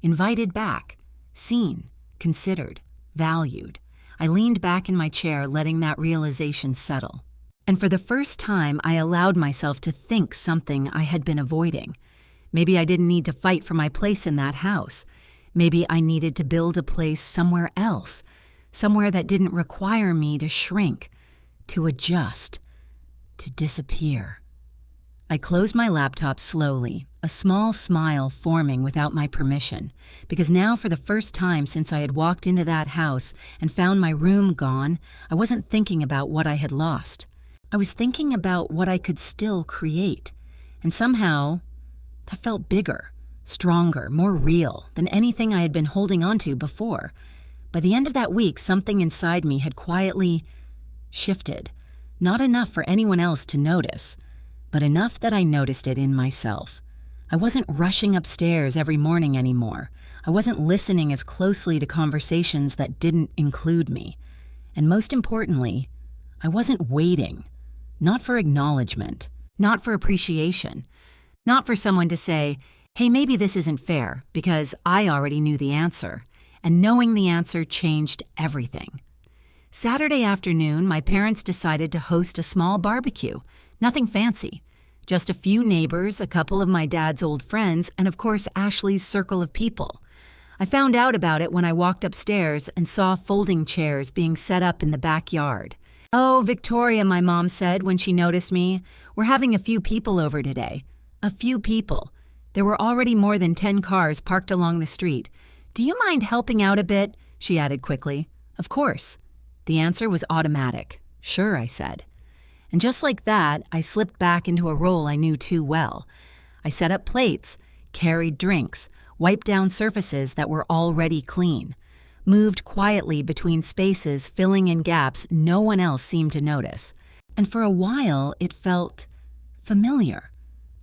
invited back, seen, considered, valued. I leaned back in my chair, letting that realization settle. And for the first time, I allowed myself to think something I had been avoiding. Maybe I didn't need to fight for my place in that house. Maybe I needed to build a place somewhere else, somewhere that didn't require me to shrink, to adjust, to disappear. I closed my laptop slowly, a small smile forming without my permission, because now for the first time since I had walked into that house and found my room gone, I wasn't thinking about what I had lost. I was thinking about what I could still create, and somehow that felt bigger, stronger, more real than anything I had been holding onto before. By the end of that week, something inside me had quietly shifted, not enough for anyone else to notice, but enough that I noticed it in myself. I wasn't rushing upstairs every morning anymore. I wasn't listening as closely to conversations that didn't include me. And most importantly, I wasn't waiting. Not for acknowledgement, not for appreciation, not for someone to say, "Hey, maybe this isn't fair," because I already knew the answer, and knowing the answer changed everything. Saturday afternoon, my parents decided to host a small barbecue. Nothing fancy, just a few neighbors, a couple of my dad's old friends, and of course Ashley's circle of people. I found out about it when I walked upstairs and saw folding chairs being set up in the backyard. "Oh, Victoria," my mom said when she noticed me, "we're having a few people over today." A few people. There were already more than 10 cars parked along the street. "Do you mind helping out a bit?" she added quickly. "Of course." The answer was automatic. "Sure," I said. And just like that, I slipped back into a role I knew too well. I set up plates, carried drinks, wiped down surfaces that were already clean, moved quietly between spaces, filling in gaps no one else seemed to notice. And for a while, it felt familiar,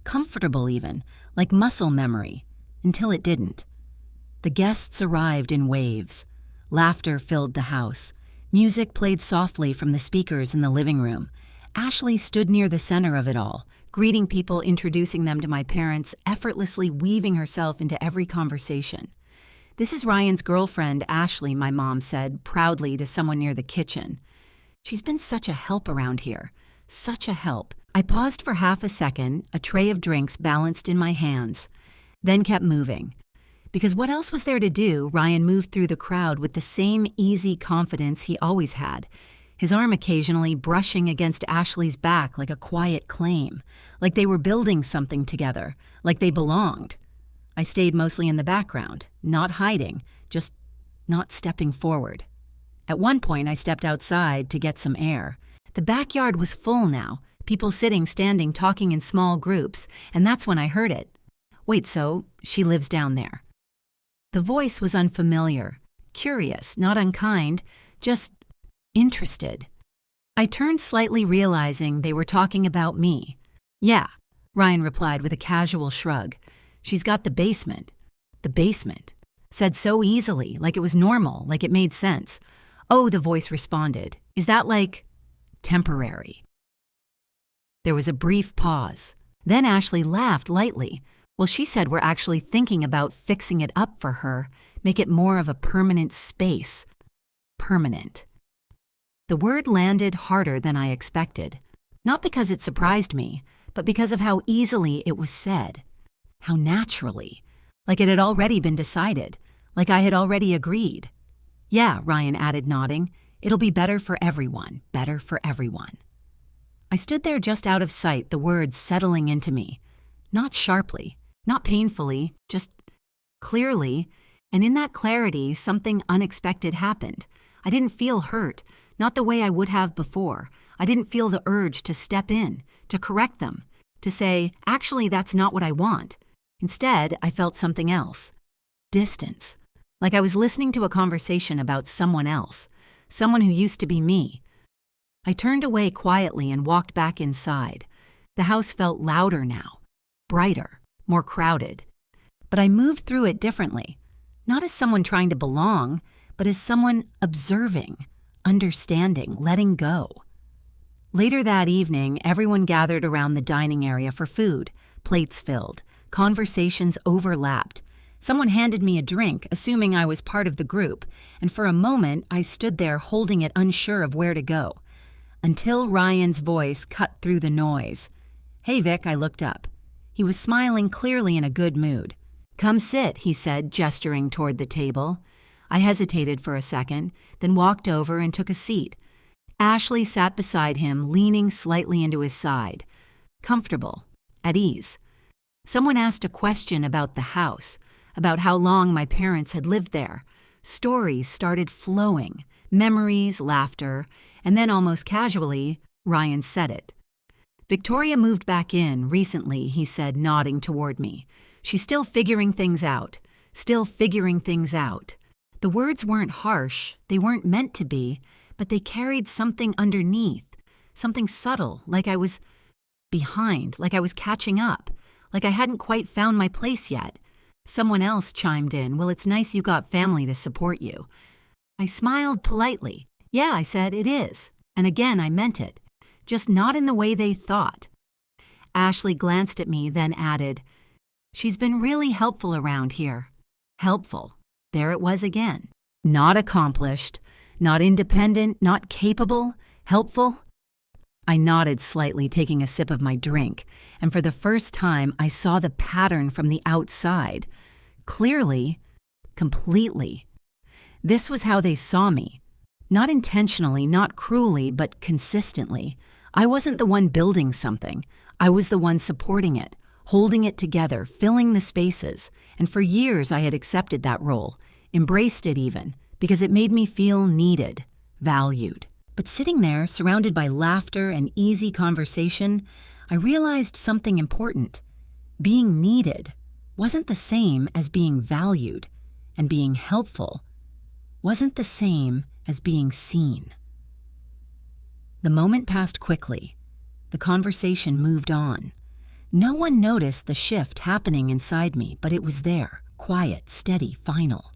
comfortable even, like muscle memory, until it didn't. The guests arrived in waves. Laughter filled the house. Music played softly from the speakers in the living room. Ashley stood near the center of it all, greeting people, introducing them to my parents, effortlessly weaving herself into every conversation. "This is Ryan's girlfriend, Ashley," my mom said proudly to someone near the kitchen. "She's been such a help around here. Such a help." I paused for half a second, a tray of drinks balanced in my hands, then kept moving. Because what else was there to do? Ryan moved through the crowd with the same easy confidence he always had. his arm occasionally brushing against Ashley's back like a quiet claim, like they were building something together, like they belonged. I stayed mostly in the background, not hiding, just not stepping forward. At one point, I stepped outside to get some air. The backyard was full now, people sitting, standing, talking in small groups, and that's when I heard it. Wait, so she lives down there? The voice was unfamiliar, curious, not unkind, just interested. I turned slightly, realizing they were talking about me. Yeah, Ryan replied with a casual shrug. She's got the basement. The basement. Said so easily, like it was normal, like it made sense. Oh, the voice responded. Is that like temporary? There was a brief pause. Then Ashley laughed lightly. Well, she said we're actually thinking about fixing it up for her, make it more of a permanent space. Permanent. The word landed harder than I expected, not because it surprised me, but because of how easily it was said, how naturally, like it had already been decided, like I had already agreed. Yeah, Ryan added, nodding, it'll be better for everyone, better for everyone. I stood there just out of sight, the words settling into me, not sharply, not painfully, just clearly, and in that clarity, something unexpected happened. I didn't feel hurt, not the way I would have before. I didn't feel the urge to step in, to correct them, to say, actually, that's not what I want. Instead, I felt something else. Distance. Like I was listening to a conversation about someone else, someone who used to be me. I turned away quietly and walked back inside. The house felt louder now, brighter, more crowded. But I moved through it differently, not as someone trying to belong, but as someone observing, understanding, letting go. Later that evening, everyone gathered around the dining area for food, plates filled, conversations overlapped. Someone handed me a drink, assuming I was part of the group, and for a moment I stood there holding it, unsure of where to go. Until Ryan's voice cut through the noise. Hey, Vic, I looked up. He was smiling, clearly in a good mood. Come sit, he said, gesturing toward the table. I hesitated for a second, then walked over and took a seat. Ashley sat beside him, leaning slightly into his side. Comfortable, at ease. Someone asked a question about the house, about how long my parents had lived there. Stories started flowing, memories, laughter, and then almost casually, Ryan said it. Victoria moved back in recently, he said, nodding toward me. She's still figuring things out, still figuring things out. The words weren't harsh, they weren't meant to be, but they carried something underneath, something subtle, like I was behind, like I was catching up, like I hadn't quite found my place yet. Someone else chimed in, well, it's nice you got family to support you. I smiled politely. Yeah, I said, it is. And again, I meant it. Just not in the way they thought. Ashley glanced at me, then added, she's been really helpful around here. Helpful. There it was again. Not accomplished, not independent, not capable, helpful. I nodded slightly, taking a sip of my drink, and for the first time I saw the pattern from the outside. Clearly, completely. This was how they saw me. Not intentionally, not cruelly, but consistently. I wasn't the one building something. I was the one supporting it, holding it together, filling the spaces. And for years I had accepted that role, embraced it even, because it made me feel needed, valued. But sitting there, surrounded by laughter and easy conversation, I realized something important. Being needed wasn't the same as being valued, and being helpful wasn't the same as being seen. The moment passed quickly. The conversation moved on. No one noticed the shift happening inside me, but it was there, quiet, steady, final.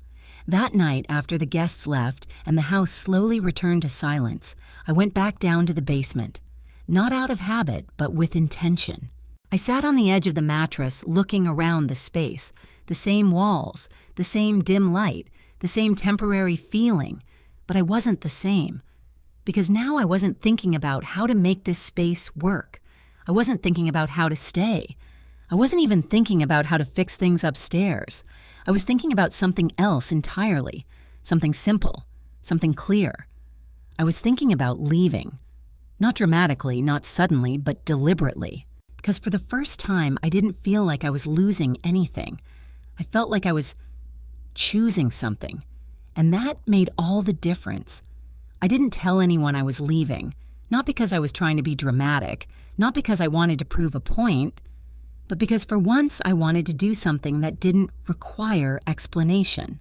That night, after the guests left and the house slowly returned to silence, I went back down to the basement. Not out of habit, but with intention. I sat on the edge of the mattress, looking around the space, the same walls, the same dim light, the same temporary feeling, but I wasn't the same. Because now I wasn't thinking about how to make this space work. I wasn't thinking about how to stay. I wasn't even thinking about how to fix things upstairs. I was thinking about something else entirely, something simple, something clear. I was thinking about leaving. Not dramatically, not suddenly, but deliberately. Because for the first time, I didn't feel like I was losing anything. I felt like I was choosing something. And that made all the difference. I didn't tell anyone I was leaving, not because I was trying to be dramatic, not because I wanted to prove a point, but because for once I wanted to do something that didn't require explanation.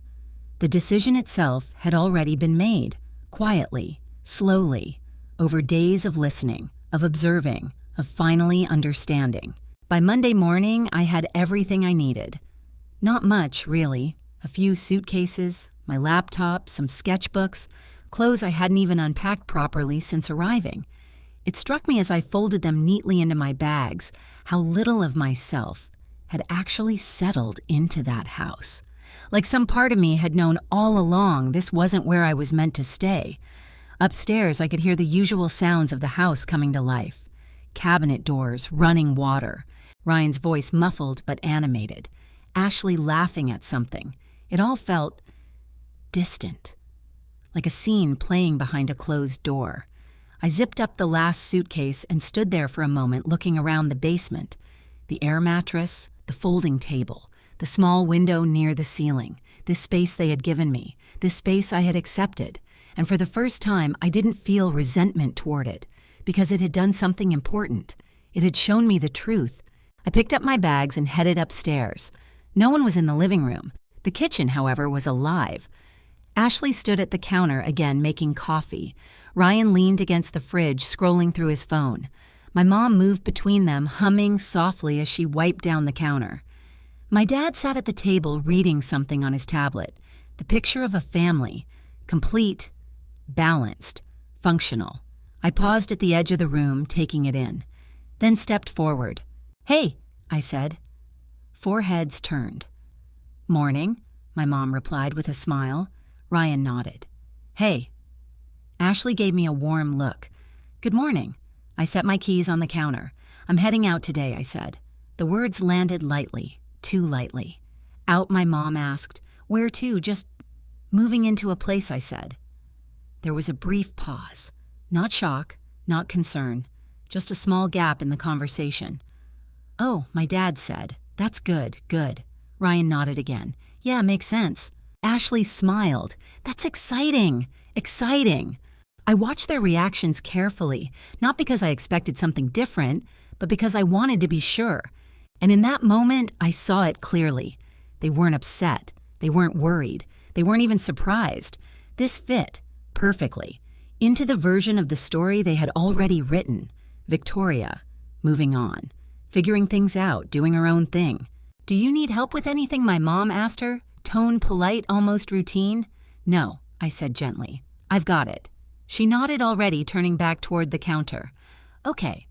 The decision itself had already been made, quietly, slowly, over days of listening, of observing, of finally understanding. By Monday morning, I had everything I needed. Not much, really. A few suitcases, my laptop, some sketchbooks, clothes I hadn't even unpacked properly since arriving. It struck me as I folded them neatly into my bags how little of myself had actually settled into that house. Like some part of me had known all along this wasn't where I was meant to stay. Upstairs, I could hear the usual sounds of the house coming to life. Cabinet doors, running water. Ryan's voice muffled but animated. Ashley laughing at something. It all felt distant, like a scene playing behind a closed door. I zipped up the last suitcase and stood there for a moment looking around the basement. The air mattress, the folding table, the small window near the ceiling, this space they had given me, this space I had accepted. And for the first time, I didn't feel resentment toward it, because it had done something important. It had shown me the truth. I picked up my bags and headed upstairs. No one was in the living room. The kitchen, however, was alive. Ashley stood at the counter again making coffee. Ryan leaned against the fridge, scrolling through his phone. My mom moved between them, humming softly as she wiped down the counter. My dad sat at the table reading something on his tablet. The picture of a family. Complete, balanced, functional. I paused at the edge of the room, taking it in. Then stepped forward. "Hey," I said. 4 heads turned. "Morning," my mom replied with a smile. Ryan nodded. "Hey." Ashley gave me a warm look. "Good morning." I set my keys on the counter. "I'm heading out today," I said. The words landed lightly, too lightly. "Out?" my mom asked. "Where to?" "Just moving into a place," I said. There was a brief pause. Not shock, not concern, just a small gap in the conversation. "Oh," my dad said. "That's good, good." Ryan nodded again. "Yeah, makes sense." Ashley smiled. "That's exciting, exciting." I watched their reactions carefully, not because I expected something different, but because I wanted to be sure. And in that moment, I saw it clearly. They weren't upset. They weren't worried. They weren't even surprised. This fit, perfectly, into the version of the story they had already written. Victoria, moving on, figuring things out, doing her own thing. "Do you need help with anything?" my mom asked her, tone polite, almost routine. "No," I said gently. "I've got it." She nodded already, turning back toward the counter. "Okay.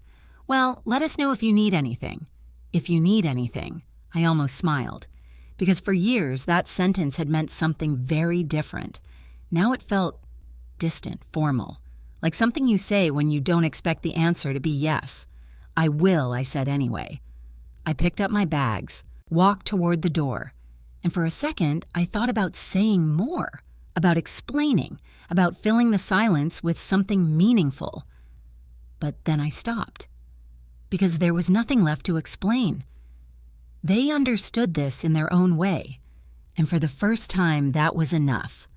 Well, let us know if you need anything." If you need anything. I almost smiled. Because for years, that sentence had meant something very different. Now it felt distant, formal. Like something you say when you don't expect the answer to be yes. "I will," I said anyway. I picked up my bags, walked toward the door. And for a second, I thought about saying more, about explaining, about filling the silence with something meaningful. But then I stopped, because there was nothing left to explain. They understood this in their own way, and for the first time, that was enough.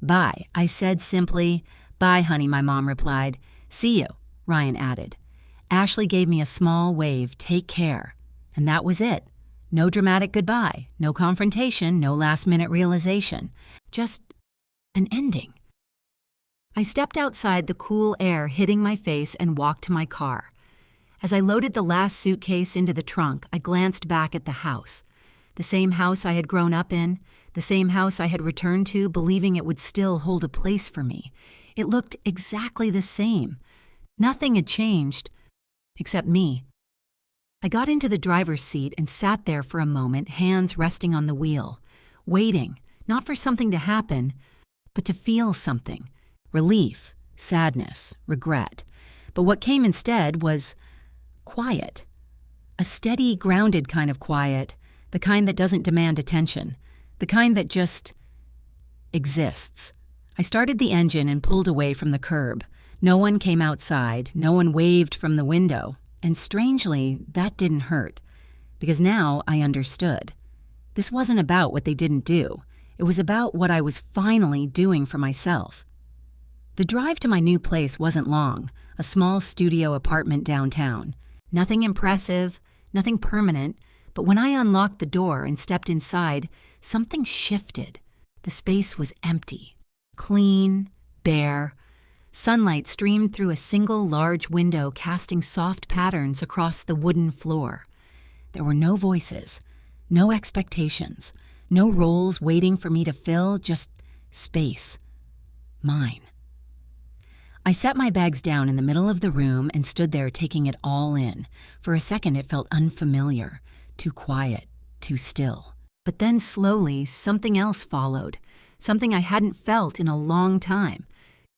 "Bye," I said simply. "Bye, honey," my mom replied. "See you," Ryan added. Ashley gave me a small wave, "Take care." And that was it. No dramatic goodbye, no confrontation, no last-minute realization. Just an ending. I stepped outside, the cool air hitting my face, and walked to my car. As I loaded the last suitcase into the trunk, I glanced back at the house. The same house I had grown up in, the same house I had returned to, believing it would still hold a place for me. It looked exactly the same. Nothing had changed, except me. I got into the driver's seat and sat there for a moment, hands resting on the wheel, waiting, not for something to happen, but to feel something. Relief, sadness, regret. But what came instead was quiet. A steady, grounded kind of quiet, the kind that doesn't demand attention, the kind that just exists. I started the engine and pulled away from the curb. No one came outside, no one waved from the window, and strangely, that didn't hurt, because now I understood. This wasn't about what they didn't do. It was about what I was finally doing for myself. The drive to my new place wasn't long, a small studio apartment downtown. Nothing impressive, nothing permanent, but when I unlocked the door and stepped inside, something shifted. The space was empty, clean, bare. Sunlight streamed through a single large window, casting soft patterns across the wooden floor. There were no voices, no expectations, no roles waiting for me to fill, just space. Mine. I set my bags down in the middle of the room and stood there taking it all in. For a second it felt unfamiliar, too quiet, too still. But then slowly something else followed, something I hadn't felt in a long time.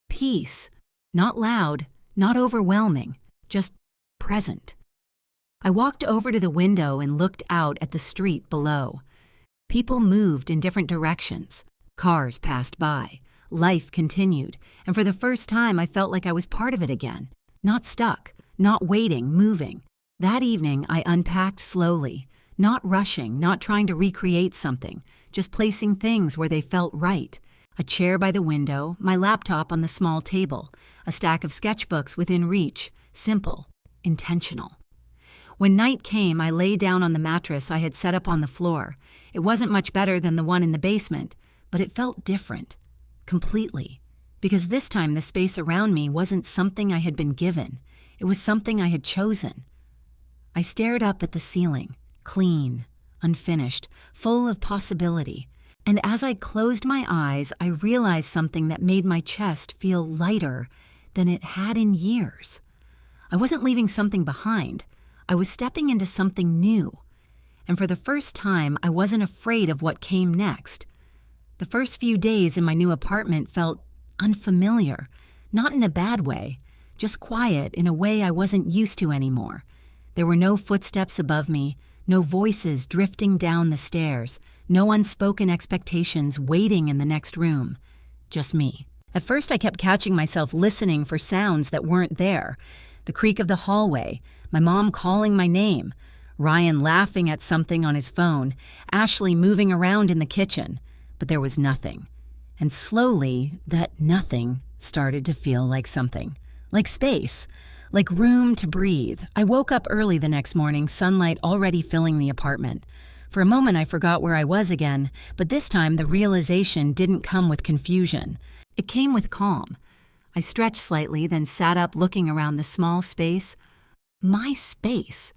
Peace. Not loud, not overwhelming, just present. I walked over to the window and looked out at the street below. People moved in different directions. Cars passed by. Life continued, and for the first time I felt like I was part of it again. Not stuck, not waiting, moving. That evening I unpacked slowly, not rushing, not trying to recreate something, just placing things where they felt right. A chair by the window, my laptop on the small table, a stack of sketchbooks within reach, simple, intentional. When night came, I lay down on the mattress I had set up on the floor. It wasn't much better than the one in the basement, but it felt different, completely, because this time the space around me wasn't something I had been given. It was something I had chosen. I stared up at the ceiling, clean, unfinished, full of possibility. And as I closed my eyes, I realized something that made my chest feel lighter than it had in years. I wasn't leaving something behind. I was stepping into something new. And for the first time, I wasn't afraid of what came next. The first few days in my new apartment felt unfamiliar, not in a bad way, just quiet in a way I wasn't used to anymore. There were no footsteps above me, no voices drifting down the stairs, no unspoken expectations waiting in the next room. Just me. At first I kept catching myself listening for sounds that weren't there. The creak of the hallway, my mom calling my name, Ryan laughing at something on his phone, Ashley moving around in the kitchen. But there was nothing. And slowly, that nothing started to feel like something. Like space. Like room to breathe. I woke up early the next morning, sunlight already filling the apartment. For a moment I forgot where I was again, but this time the realization didn't come with confusion. It came with calm. I stretched slightly, then sat up looking around the small space. My space.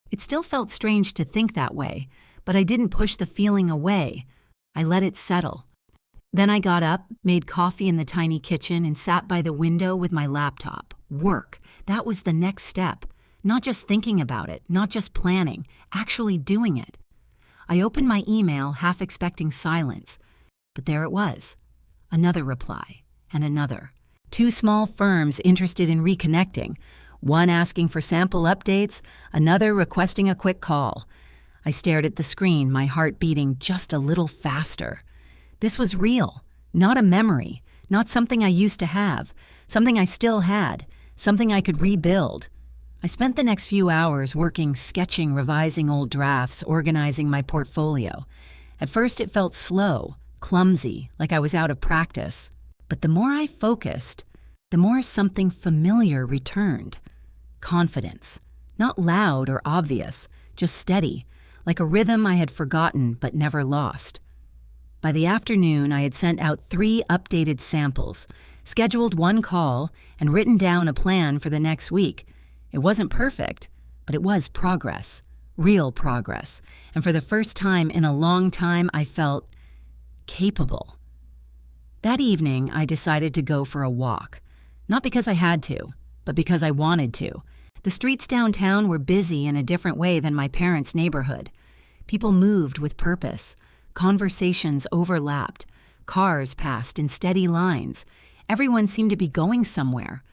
It still felt strange to think that way, but I didn't push the feeling away. I let it settle. Then I got up, made coffee in the tiny kitchen, and sat by the window with my laptop. Work. That was the next step. Not just thinking about it, not just planning, actually doing it. I opened my email, half expecting silence. But there it was. Another reply, and another. 2 small firms interested in reconnecting. One asking for sample updates, another requesting a quick call. I stared at the screen, my heart beating just a little faster. This was real, not a memory, not something I used to have, something I still had, something I could rebuild. I spent the next few hours working, sketching, revising old drafts, organizing my portfolio. At first it felt slow, clumsy, like I was out of practice. But the more I focused, the more something familiar returned. Confidence. Not loud or obvious, just steady, like a rhythm I had forgotten but never lost. By the afternoon, I had sent out 3 updated samples, scheduled 1 call, and written down a plan for the next week. It wasn't perfect, but it was progress, real progress. And for the first time in a long time, I felt capable. That evening, I decided to go for a walk. Not because I had to, but because I wanted to. The streets downtown were busy in a different way than my parents' neighborhood. People moved with purpose. Conversations overlapped. Cars passed in steady lines. Everyone seemed to be going somewhere,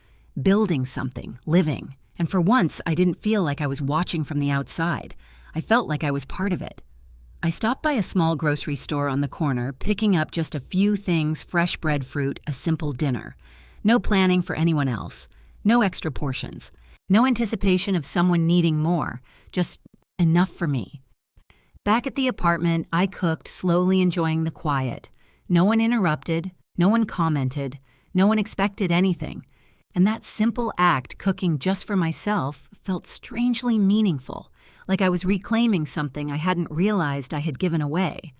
building something, living. And for once, I didn't feel like I was watching from the outside. I felt like I was part of it. I stopped by a small grocery store on the corner, picking up just a few things: fresh bread, fruit, a simple dinner. No planning for anyone else. No extra portions. No anticipation of someone needing more. Just enough for me. Back at the apartment, I cooked, slowly enjoying the quiet. No one interrupted. No one commented. No one expected anything. And that simple act, cooking just for myself, felt strangely meaningful, like I was reclaiming something I hadn't realized I had given away.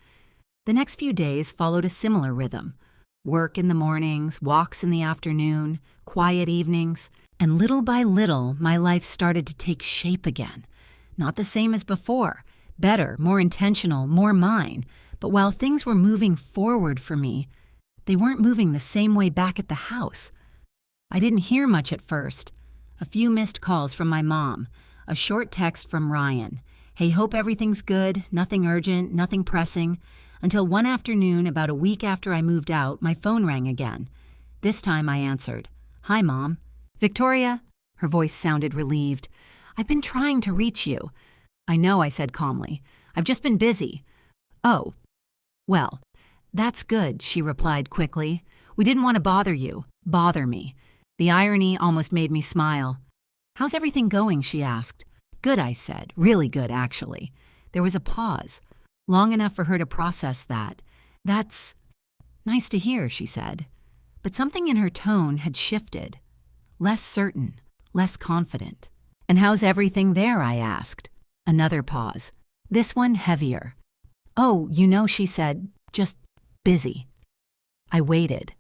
The next few days followed a similar rhythm. Work in the mornings, walks in the afternoon, quiet evenings, and little by little, my life started to take shape again. Not the same as before, better, more intentional, more mine. But while things were moving forward for me, they weren't moving the same way back at the house. I didn't hear much at first. A few missed calls from my mom, a short text from Ryan. Hey, hope everything's good, nothing urgent, nothing pressing. Until one afternoon, about a week after I moved out, my phone rang again. This time I answered. Hi, Mom. Victoria? Her voice sounded relieved. I've been trying to reach you. I know, I said calmly. I've just been busy. Oh, well, that's good, she replied quickly. We didn't want to bother you. Bother me. The irony almost made me smile. How's everything going, she asked. Good, I said. Really good, actually. There was a pause, long enough for her to process that. That's nice to hear, she said. But something in her tone had shifted. Less certain, less confident. And how's everything there, I asked. Another pause. This one heavier. Oh, she said, just busy. I waited,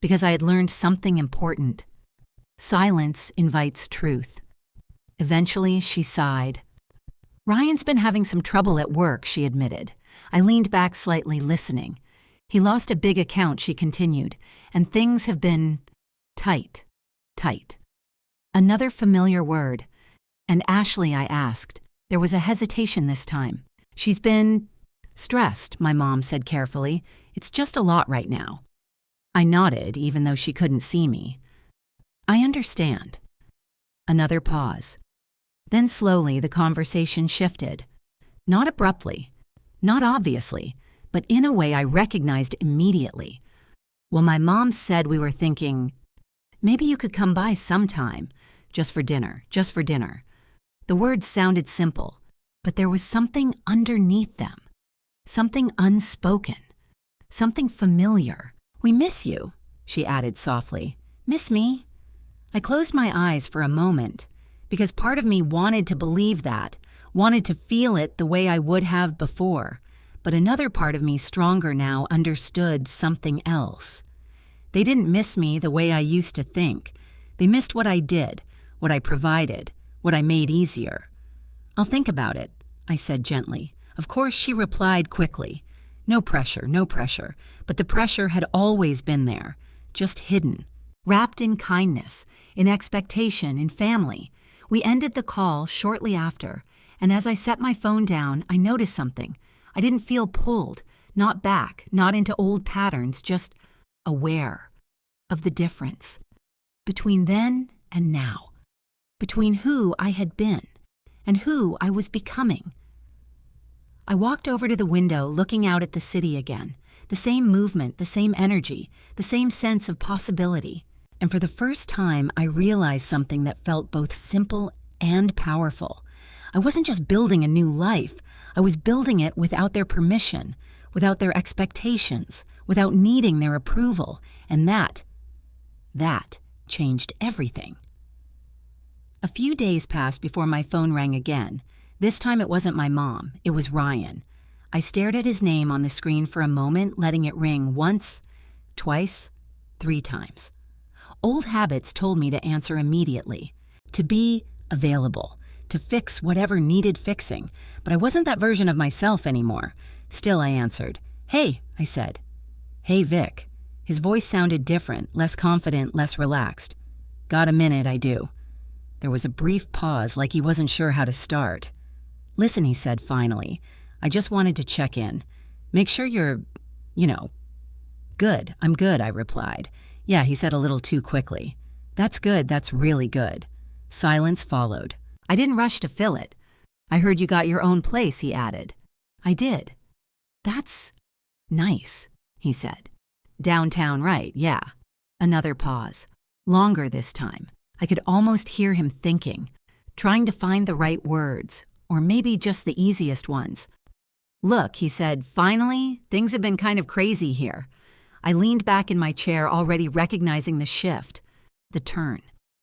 because I had learned something important. Silence invites truth. Eventually, she sighed. Ryan's been having some trouble at work, she admitted. I leaned back slightly, listening. He lost a big account, she continued, and things have been tight. Another familiar word. And Ashley, I asked. There was a hesitation this time. She's been stressed, my mom said carefully. It's just a lot right now. I nodded, even though she couldn't see me. I understand. Another pause. Then slowly the conversation shifted. Not abruptly, not obviously, but in a way I recognized immediately. Well, my mom said we were thinking, maybe you could come by sometime, just for dinner. The words sounded simple, but there was something underneath them, something unspoken, something familiar. We miss you, she added softly. Miss me? I closed my eyes for a moment, because part of me wanted to believe that, wanted to feel it the way I would have before, but another part of me, stronger now, understood something else. They didn't miss me the way I used to think. They missed what I did, what I provided, what I made easier. I'll think about it, I said gently. Of course, she replied quickly. No pressure, but the pressure had always been there, just hidden, wrapped in kindness, in expectation, in family. We ended the call shortly after, and as I set my phone down, I noticed something. I didn't feel pulled, not back, not into old patterns, just aware of the difference between then and now, between who I had been and who I was becoming. I walked over to the window, looking out at the city again, the same movement, the same energy, the same sense of possibility. And for the first time, I realized something that felt both simple and powerful. I wasn't just building a new life. I was building it without their permission, without their expectations, without needing their approval. And that changed everything. A few days passed before my phone rang again. This time it wasn't my mom, it was Ryan. I stared at his name on the screen for a moment, letting it ring once, twice, 3 times. Old habits told me to answer immediately, to be available, to fix whatever needed fixing, but I wasn't that version of myself anymore. Still, I answered. Hey, I said. Hey, Vic. His voice sounded different, less confident, less relaxed. Got a minute, I do. There was a brief pause, like he wasn't sure how to start. Listen, he said finally. I just wanted to check in. Make sure you're, Good, I'm good, I replied. Yeah, he said a little too quickly. That's good, that's really good. Silence followed. I didn't rush to fill it. I heard you got your own place, he added. I did. That's nice, he said. Downtown, right, yeah. Another pause. Longer this time. I could almost hear him thinking, trying to find the right words, or maybe just the easiest ones. Look, he said, finally, things have been kind of crazy here. I leaned back in my chair, already recognizing the shift, the turn.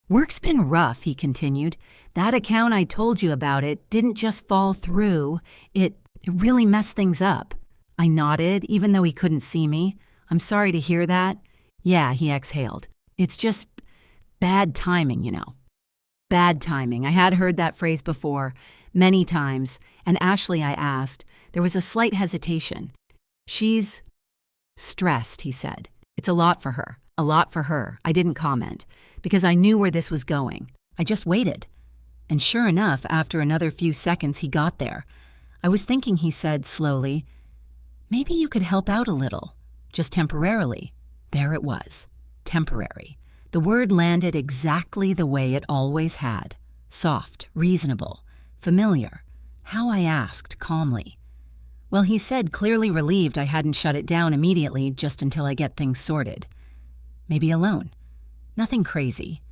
Work's been rough, he continued. That account I told you about, it didn't just fall through. It really messed things up. I nodded, even though he couldn't see me. I'm sorry to hear that. Yeah, he exhaled. It's just bad timing, you know. Bad timing. I had heard that phrase before, many times, and Ashley, I asked. There was a slight hesitation. She's stressed, he said. It's a lot for her. A lot for her. I didn't comment, because I knew where this was going. I just waited. And sure enough, after another few seconds, he got there. I was thinking, he said slowly, maybe you could help out a little, just temporarily. There it was. Temporary. The word landed exactly the way it always had. Soft, reasonable, familiar. How I asked, calmly. Well, he said, clearly relieved I hadn't shut it down immediately just until I get things sorted. Maybe alone. Nothing crazy.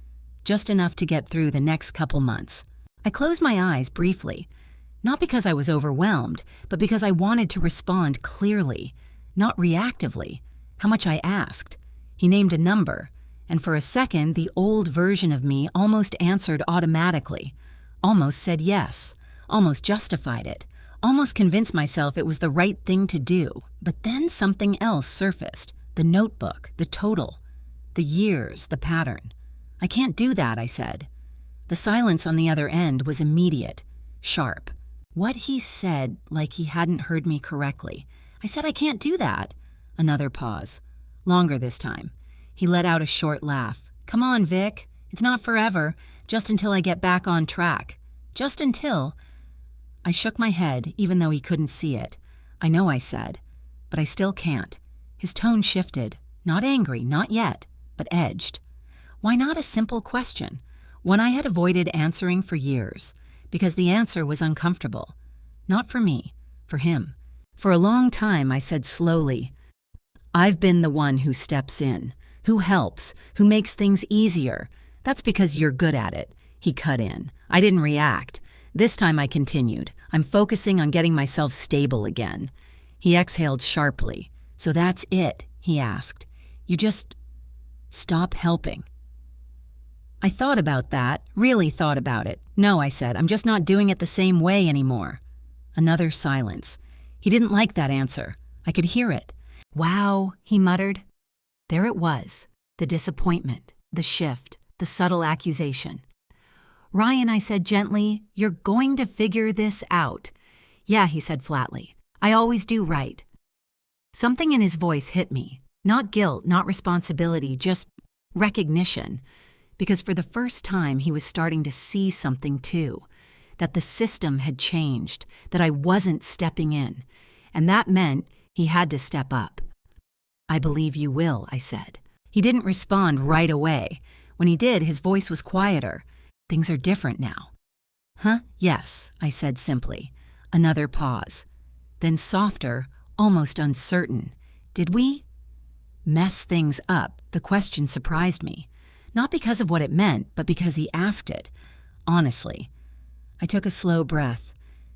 Just enough to get through the next couple months. I closed my eyes briefly. Not because I was overwhelmed, but because I wanted to respond clearly, not reactively. How much I asked. He named a number, and for a second, the old version of me almost answered automatically, almost said yes, almost justified it, almost convinced myself it was the right thing to do. But then something else surfaced, the notebook, the total, the years, the pattern. I can't do that, I said. The silence on the other end was immediate, sharp. What he said, like he hadn't heard me correctly. I said, I can't do that. Another pause. Longer this time. He let out a short laugh. Come on, Vic. It's not forever. Just until I get back on track. Just until. I shook my head, even though he couldn't see it. I know, I said. But I still can't. His tone shifted. Not angry, not yet, but edged. Why not a simple question? One I had avoided answering for years. Because the answer was uncomfortable. Not for me, for him. For a long time, I said slowly, I've been the one who steps in, who helps, who makes things easier. That's because you're good at it. He cut in. I didn't react. This time I continued. I'm focusing on getting myself stable again. He exhaled sharply. So that's it, he asked. You just stop helping. I thought about that, really thought about it. No, I said, I'm just not doing it the same way anymore. Another silence. He didn't like that answer. I could hear it. Wow, he muttered. There it was, the disappointment, the shift, the subtle accusation. Ryan, I said gently, you're going to figure this out. Yeah, he said flatly. I always do right. Something in his voice hit me. Not guilt, not responsibility, just recognition. Because for the first time, he was starting to see something too. That the system had changed, that I wasn't stepping in. And that meant he had to step up. I believe you will, I said. He didn't respond right away. When he did, his voice was quieter. Things are different now. Huh? Yes, I said simply. Another pause. Then softer, almost uncertain. Did we mess things up? The question surprised me. Not because of what it meant, but because he asked it. Honestly. I took a slow breath.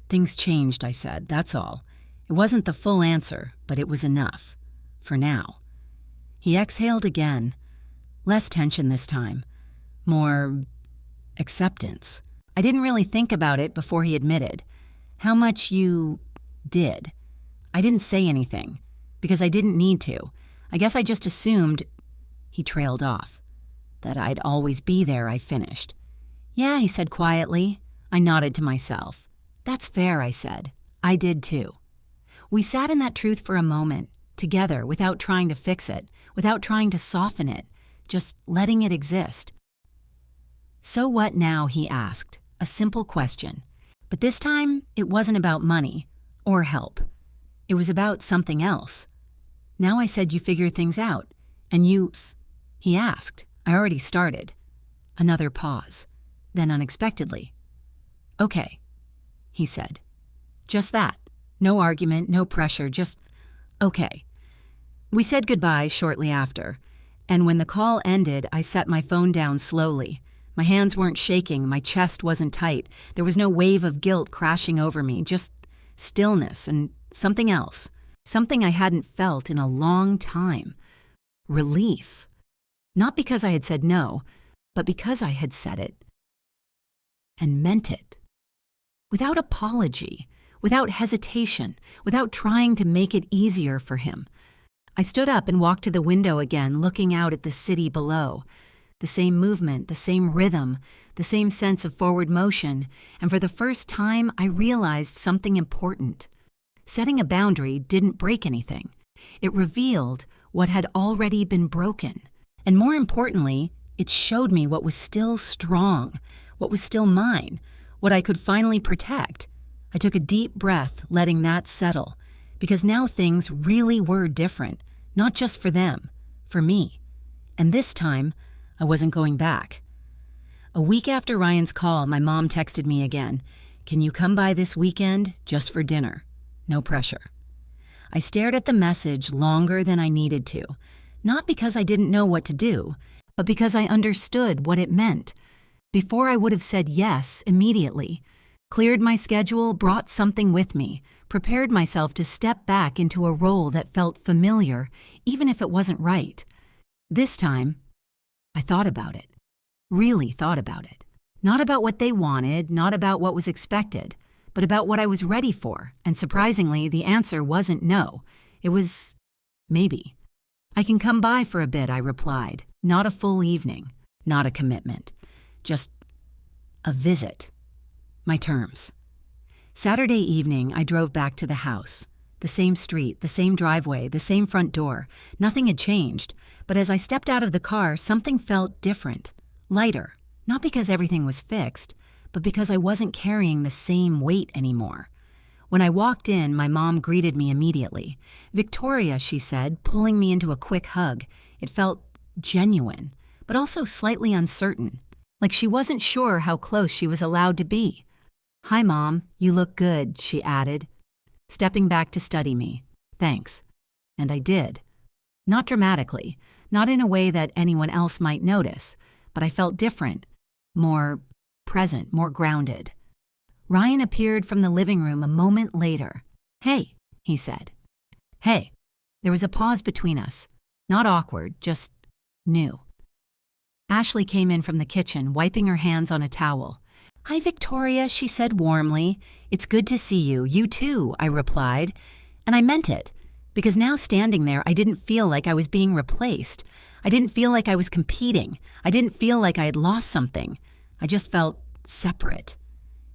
Things changed, I said, that's all. It wasn't the full answer, but it was enough. For now. He exhaled again. Less tension this time. More acceptance. I didn't really think about it before he admitted. How much you did. I didn't say anything, because I didn't need to. I guess I just assumed. He trailed off. That I'd always be there, I finished. Yeah, he said quietly. I nodded to myself. That's fair, I said. I did too. We sat in that truth for a moment, together, without trying to fix it, without trying to soften it, just letting it exist. So what now, he asked, a simple question. But this time, it wasn't about money or help. It was about something else. Now I said you figure things out, and you. He asked. I already started. Another pause. Then unexpectedly. Okay, he said. Just that. No argument, no pressure, just okay. We said goodbye shortly after, and when the call ended, I set my phone down slowly. My hands weren't shaking, my chest wasn't tight. There was no wave of guilt crashing over me, just stillness and something else. Something I hadn't felt in a long time. Relief. Not because I had said no, but because I had said it. And meant it. Without apology, without hesitation, without trying to make it easier for him. I stood up and walked to the window again, looking out at the city below. The same movement, the same rhythm, the same sense of forward motion, and for the first time I realized something important. Setting a boundary didn't break anything. It revealed what had already been broken. And more importantly, it showed me what was still strong, what was still mine, what I could finally protect. I took a deep breath, letting that settle, because now things really were different, not just for them, for me. And this time, I wasn't going back. A week after Ryan's call, my mom texted me again. "Can you come by this weekend, just for dinner? No pressure." I stared at the message longer than I needed to, not because I didn't know what to do, but because I understood what it meant. Before I would have said yes immediately, cleared my schedule, brought something with me, prepared myself to step back into a role that felt familiar, even if it wasn't right. This time, I thought about it, really thought about it. Not about what they wanted, not about what was expected, but about what I was ready for, and surprisingly, the answer wasn't no. It was maybe. "I can come by for a bit," I replied. Not a full evening, not a commitment, just a visit. My terms. Saturday evening, I drove back to the house. The same street, the same driveway, the same front door. Nothing had changed, but as I stepped out of the car, something felt different, lighter. Not because everything was fixed, but because I wasn't carrying the same weight anymore. When I walked in, my mom greeted me immediately. "Victoria," she said, pulling me into a quick hug. It felt genuine, but also slightly uncertain, like she wasn't sure how close she was allowed to be. "Hi, Mom, you look good," she added, stepping back to study me. "Thanks." And I did. Not dramatically, not in a way that anyone else might notice, but I felt different, more present, more grounded. Ryan appeared from the living room a moment later. "Hey," he said. "Hey." There was a pause between us. Not awkward, just new. Ashley came in from the kitchen, wiping her hands on a towel. "Hi, Victoria," she said warmly. "It's good to see you. You too," I replied. And I meant it, because now standing there, I didn't feel like I was being replaced. I didn't feel like I was competing. I didn't feel like I had lost something. I just felt separate.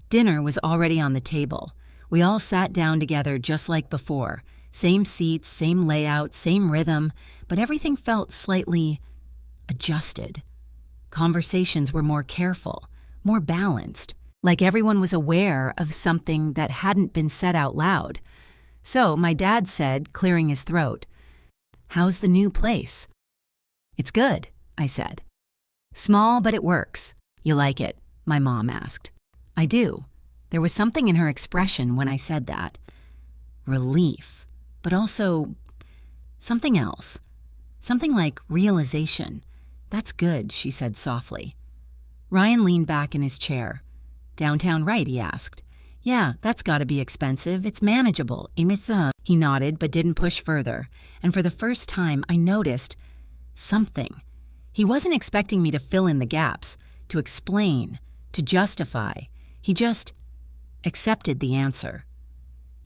Dinner was already on the table. We all sat down together just like before. Same seats, same layout, same rhythm, but everything felt slightly adjusted. Conversations were more careful, more balanced, like everyone was aware of something that hadn't been said out loud. So my dad said, clearing his throat, "How's the new place?" "It's good," I said. "Small, but it works. You like it?" my mom asked. "I do." There was something in her expression when I said that. Relief, but also something else. Something like realization. "That's good," she said softly. Ryan leaned back in his chair. "Downtown right?" he asked. "Yeah, that's gotta be expensive. It's manageable." He nodded but didn't push further, and for the first time I noticed something. He wasn't expecting me to fill in the gaps, to explain, to justify. He just accepted the answer.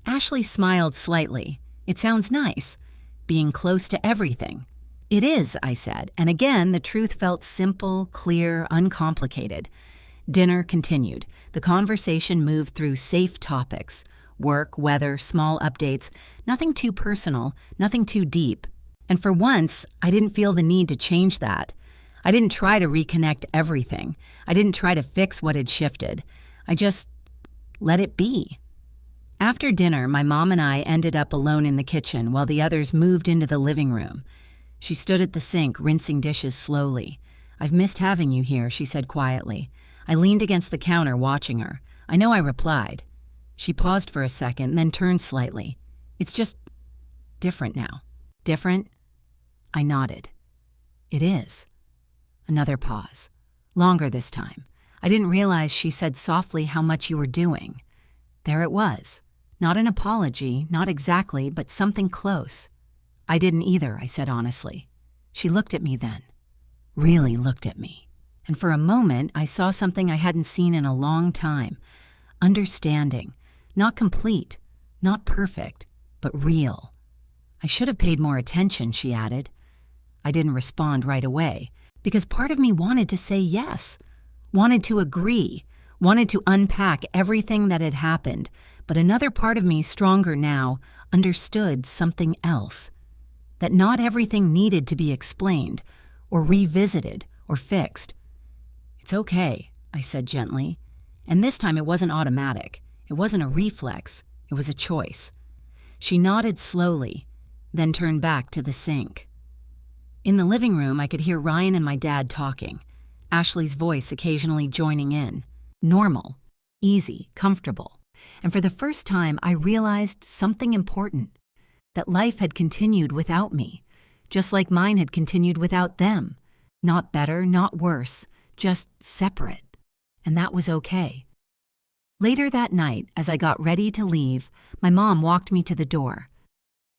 Ashley smiled slightly. "It sounds nice, being close to everything." "It is," I said, and again the truth felt simple, clear, uncomplicated. Dinner continued. The conversation moved through safe topics. Work, weather, small updates. Nothing too personal, nothing too deep. And for once, I didn't feel the need to change that. I didn't try to reconnect everything. I didn't try to fix what had shifted. I just let it be. After dinner, my mom and I ended up alone in the kitchen while the others moved into the living room. She stood at the sink, rinsing dishes slowly. "I've missed having you here," she said quietly. I leaned against the counter, watching her. I know I replied. She paused for a second, then turned slightly. It's just different now. Different? I nodded. It is. Another pause. Longer this time. I didn't realize she said softly how much you were doing. There it was. Not an apology, not exactly, but something close. I didn't either, I said honestly. She looked at me then. Really looked at me. And for a moment, I saw something I hadn't seen in a long time. Understanding. Not complete, not perfect, but real. I should have paid more attention, she added. I didn't respond right away, because part of me wanted to say yes, wanted to agree, wanted to unpack everything that had happened, but another part of me, stronger now, understood something else. That not everything needed to be explained, or revisited, or fixed. It's okay, I said gently, and this time it wasn't automatic. It wasn't a reflex, it was a choice. She nodded slowly, then turned back to the sink. In the living room, I could hear Ryan and my dad talking, Ashley's voice occasionally joining in. Normal, easy, comfortable. And for the first time, I realized something important, that life had continued without me, just like mine had continued without them. Not better, not worse, just separate. And that was okay. Later that night, as I got ready to leave, my mom walked me to the door.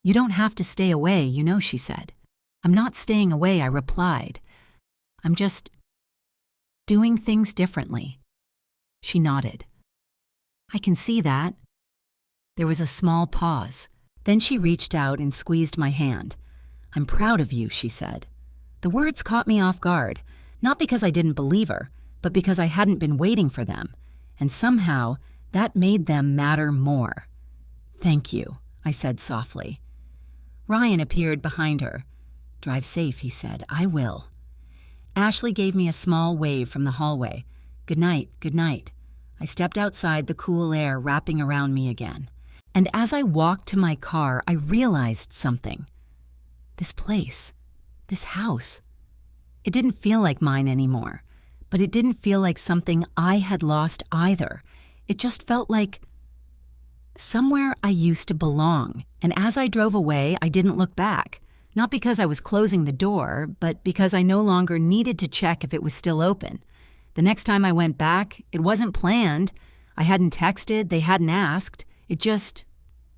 You don't have to stay away, you know, she said. I'm not staying away, I replied. I'm just doing things differently. She nodded. I can see that. There was a small pause. Then she reached out and squeezed my hand. I'm proud of you, she said. The words caught me off guard, not because I didn't believe her, but because I hadn't been waiting for them. And somehow, that made them matter more. Thank you, I said softly. Ryan appeared behind her. Drive safe, he said. I will. Ashley gave me a small wave from the hallway. Good night, good night. I stepped outside, the cool air wrapping around me again. And as I walked to my car, I realized something. This place, this house. It didn't feel like mine anymore. But it didn't feel like something I had lost either. It just felt like somewhere I used to belong. And as I drove away, I didn't look back. Not because I was closing the door, but because I no longer needed to check if it was still open. The next time I went back, it wasn't planned. I hadn't texted, they hadn't asked. It just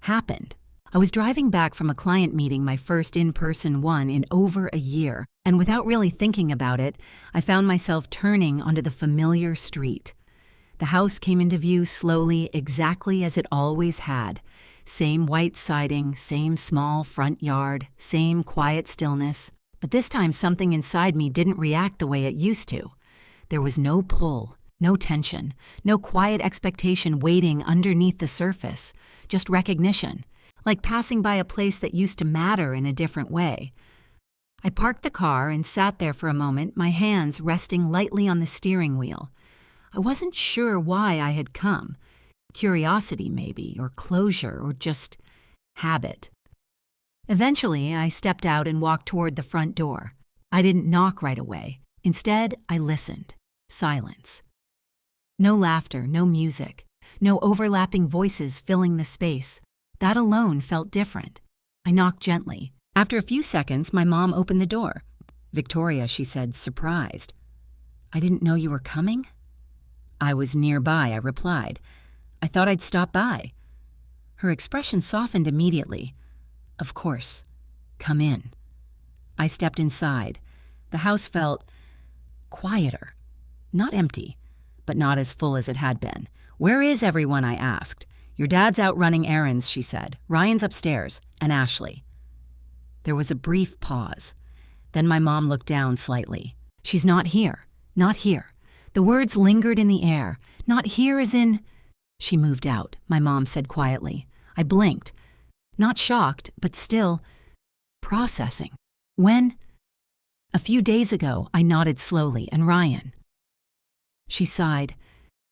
happened. I was driving back from a client meeting, my first in-person one in over a year, and without really thinking about it, I found myself turning onto the familiar street. The house came into view slowly, exactly as it always had. Same white siding, same small front yard, same quiet stillness. But this time something inside me didn't react the way it used to. There was no pull, no tension, no quiet expectation waiting underneath the surface, just recognition. Like passing by a place that used to matter in a different way. I parked the car and sat there for a moment, my hands resting lightly on the steering wheel. I wasn't sure why I had come. Curiosity, maybe, or closure, or just habit. Eventually, I stepped out and walked toward the front door. I didn't knock right away. Instead, I listened. Silence. No laughter, no music, no overlapping voices filling the space. That alone felt different. I knocked gently. After a few seconds, my mom opened the door. Victoria, she said, surprised. I didn't know you were coming? I was nearby, I replied. I thought I'd stop by. Her expression softened immediately. Of course. Come in. I stepped inside. The house felt quieter. Not empty, but not as full as it had been. Where is everyone? I asked. Your dad's out running errands, she said. Ryan's upstairs, and Ashley. There was a brief pause. Then my mom looked down slightly. She's not here. Not here. The words lingered in the air. Not here as in... She moved out, my mom said quietly. I blinked. Not shocked, but still processing. When? A few days ago, I nodded slowly, and Ryan. She sighed.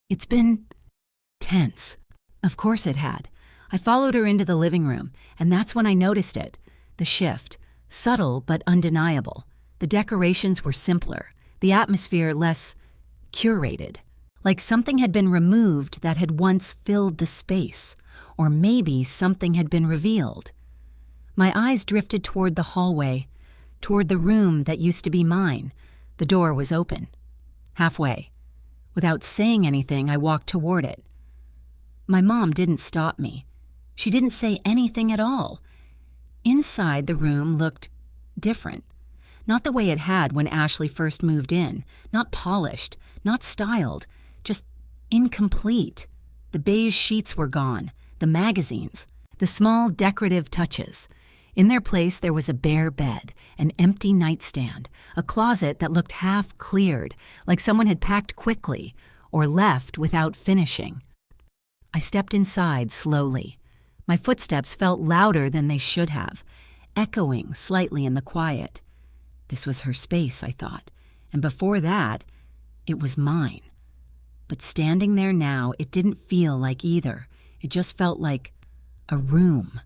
It's been tense. Of course it had. I followed her into the living room, and that's when I noticed it. The shift. Subtle but undeniable. The decorations were simpler. The atmosphere less curated. Like something had been removed that had once filled the space, or maybe something had been revealed. My eyes drifted toward the hallway, toward the room that used to be mine. The door was open. Halfway. Without saying anything, I walked toward it. My mom didn't stop me. She didn't say anything at all. Inside, the room looked different. Not the way it had when Ashley first moved in. Not polished, not styled, just incomplete. The beige sheets were gone, the magazines, the small decorative touches. In their place, there was a bare bed, an empty nightstand, a closet that looked half cleared, like someone had packed quickly or left without finishing. I stepped inside slowly. My footsteps felt louder than they should have, echoing slightly in the quiet. This was her space, I thought, and before that, it was mine. But standing there now, it didn't feel like either. It just felt like a room.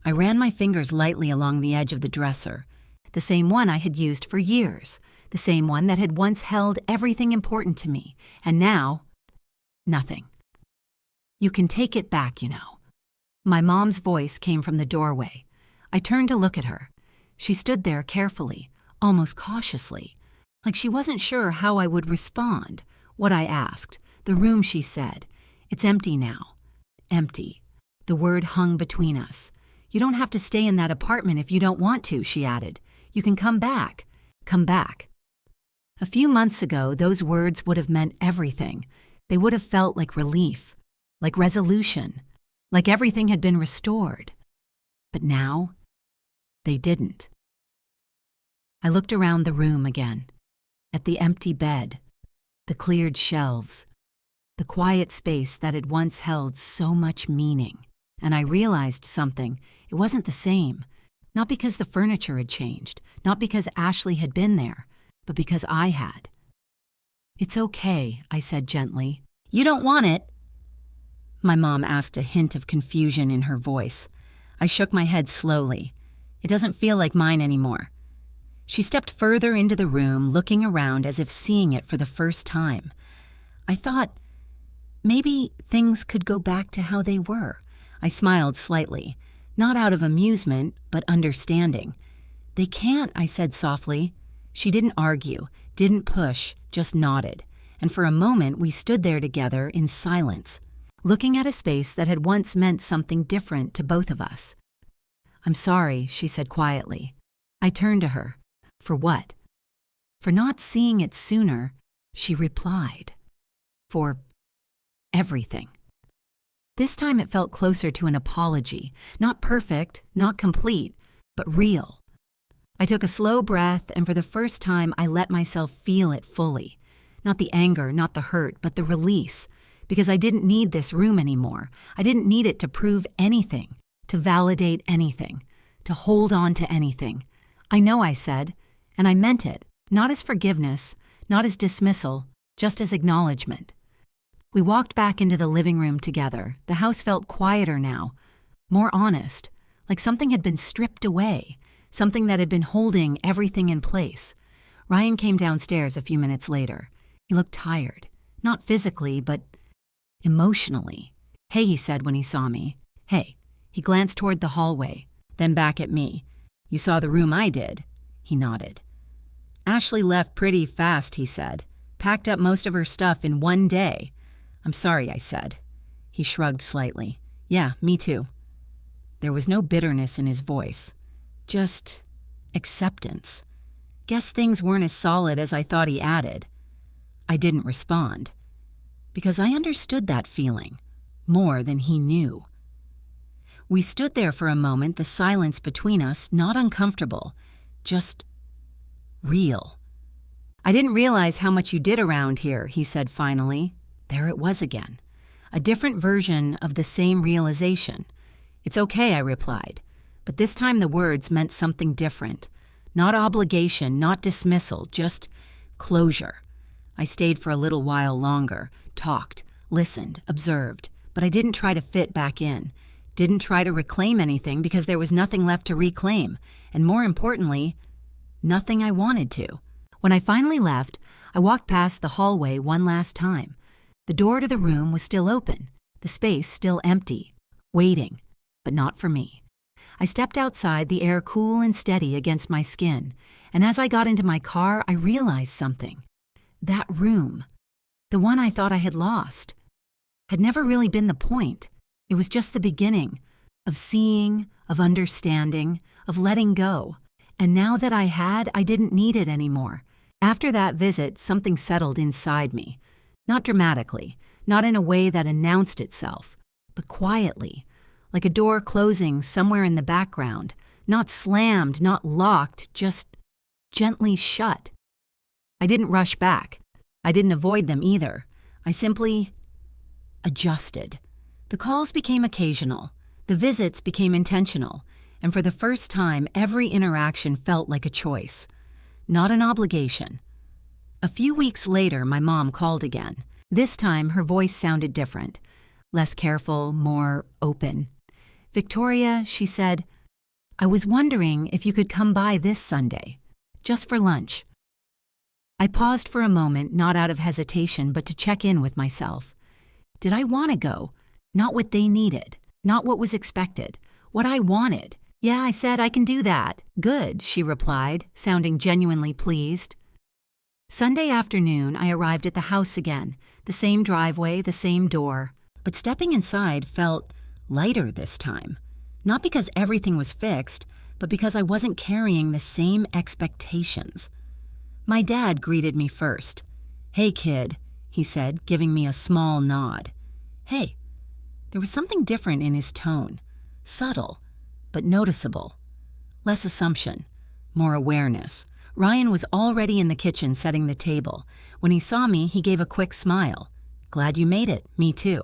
I ran my fingers lightly along the edge of the dresser, the same one I had used for years, the same one that had once held everything important to me, and now, nothing. You can take it back, you know. My mom's voice came from the doorway. I turned to look at her. She stood there carefully, almost cautiously, like she wasn't sure how I would respond. What I asked, the room, she said. It's empty now. Empty. The word hung between us. You don't have to stay in that apartment if you don't want to, she added. You can come back. Come back. A few months ago, those words would have meant everything. They would have felt like relief, like resolution, like everything had been restored. But now, they didn't. I looked around the room again, at the empty bed, the cleared shelves, the quiet space that had once held so much meaning, and I realized something. It wasn't the same, not because the furniture had changed, not because Ashley had been there, but because I had. It's okay, I said gently. You don't want it? My mom asked, a hint of confusion in her voice. I shook my head slowly. It doesn't feel like mine anymore. She stepped further into the room, looking around as if seeing it for the first time. I thought, maybe things could go back to how they were. I smiled slightly, not out of amusement, but understanding. They can't, I said softly. She didn't argue, didn't push, just nodded. And for a moment, we stood there together in silence, looking at a space that had once meant something different to both of us. I'm sorry, she said quietly. I turned to her. For what? For not seeing it sooner, she replied. For everything. This time it felt closer to an apology, not perfect, not complete, but real. I took a slow breath, and for the first time I let myself feel it fully. Not the anger, not the hurt, but the release. Because I didn't need this room anymore. I didn't need it to prove anything, to validate anything, to hold on to anything. I know, I said, and I meant it, not as forgiveness, not as dismissal, just as acknowledgement. We walked back into the living room together. The house felt quieter now, more honest, like something had been stripped away, something that had been holding everything in place. Ryan came downstairs a few minutes later. He looked tired, not physically, but emotionally. Hey, he said when he saw me. Hey. He glanced toward the hallway, then back at me. You saw the room I did. He nodded. Ashley left pretty fast, he said. Packed up most of her stuff in one day. I'm sorry, I said. He shrugged slightly. Yeah, me too. There was no bitterness in his voice. Just acceptance. Guess things weren't as solid as I thought, he added. I didn't respond. Because I understood that feeling, more than he knew. We stood there for a moment, the silence between us not uncomfortable, just real. I didn't realize how much you did around here, he said finally. There it was again. A different version of the same realization. It's okay, I replied. But this time the words meant something different. Not obligation, not dismissal, just closure. I stayed for a little while longer, talked, listened, observed, but I didn't try to fit back in. Didn't try to reclaim anything because there was nothing left to reclaim, and more importantly, nothing I wanted to. When I finally left, I walked past the hallway one last time. The door to the room was still open, the space still empty, waiting, but not for me. I stepped outside, the air cool and steady against my skin, and as I got into my car, I realized something. That room, the one I thought I had lost, had never really been the point. It was just the beginning of seeing, of understanding, of letting go. And now that I had, I didn't need it anymore. After that visit, something settled inside me. Not dramatically, not in a way that announced itself, but quietly, like a door closing somewhere in the background, not slammed, not locked, just gently shut. I didn't rush back. I didn't avoid them either. I simply adjusted. The calls became occasional. The visits became intentional. And for the first time, every interaction felt like a choice, not an obligation. A few weeks later, my mom called again. This time, her voice sounded different, less careful, more open. "Victoria," she said, "I was wondering if you could come by this Sunday, just for lunch." I paused for a moment, not out of hesitation, but to check in with myself. Did I want to go? Not what they needed, not what was expected, what I wanted. "Yeah," I said, "I can do that." "Good," she replied, sounding genuinely pleased. Sunday afternoon, I arrived at the house again, the same driveway, the same door. But stepping inside felt lighter this time. Not because everything was fixed, but because I wasn't carrying the same expectations. My dad greeted me first. "Hey, kid," he said, giving me a small nod. Hey. There was something different in his tone. Subtle, but noticeable. Less assumption, more awareness. Ryan was already in the kitchen setting the table. When he saw me, he gave a quick smile. "Glad you made it. Me too."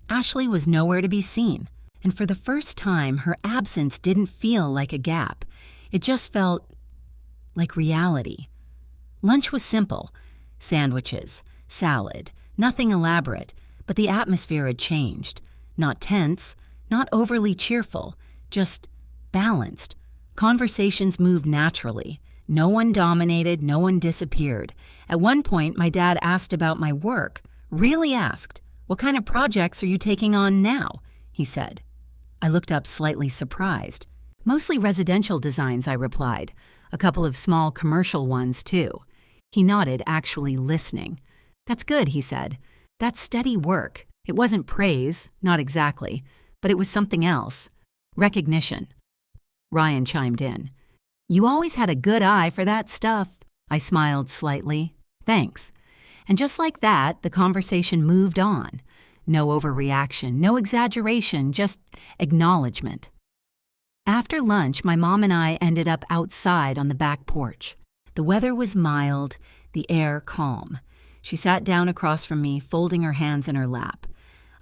Ashley was nowhere to be seen, and for the first time, her absence didn't feel like a gap. It just felt like reality. Lunch was simple. Sandwiches, salad, nothing elaborate, but the atmosphere had changed. Not tense, not overly cheerful, just balanced. Conversations moved naturally. No one dominated, no one disappeared. At one point, my dad asked about my work. Really asked. "What kind of projects are you taking on now?" he said. I looked up slightly surprised. "Mostly residential designs," I replied. "A couple of small commercial ones, too." He nodded, actually listening. "That's good," he said. "That's steady work." It wasn't praise, not exactly, but it was something else. Recognition. Ryan chimed in. "You always had a good eye for that stuff." I smiled slightly. "Thanks." And just like that, the conversation moved on. No overreaction, no exaggeration, just acknowledgement. After lunch, my mom and I ended up outside on the back porch. The weather was mild, the air calm. She sat down across from me, folding her hands in her lap.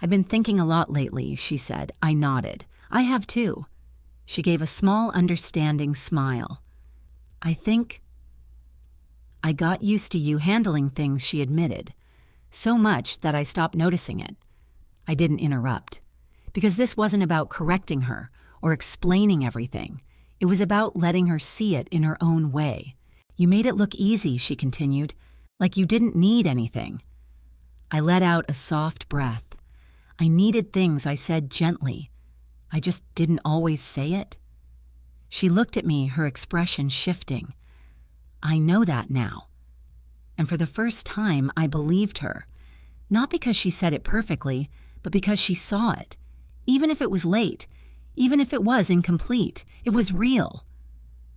"I've been thinking a lot lately," she said. I nodded. "I have too." She gave a small, understanding smile. "I think I got used to you handling things," she admitted. So much that I stopped noticing it. I didn't interrupt. Because this wasn't about correcting her or explaining everything. It was about letting her see it in her own way. "You made it look easy," she continued, "like you didn't need anything." I let out a soft breath. I needed things, I said gently. I just didn't always say it. She looked at me, her expression shifting. I know that now. And for the first time, I believed her. Not because she said it perfectly, but because she saw it. Even if it was late, even if it was incomplete, it was real.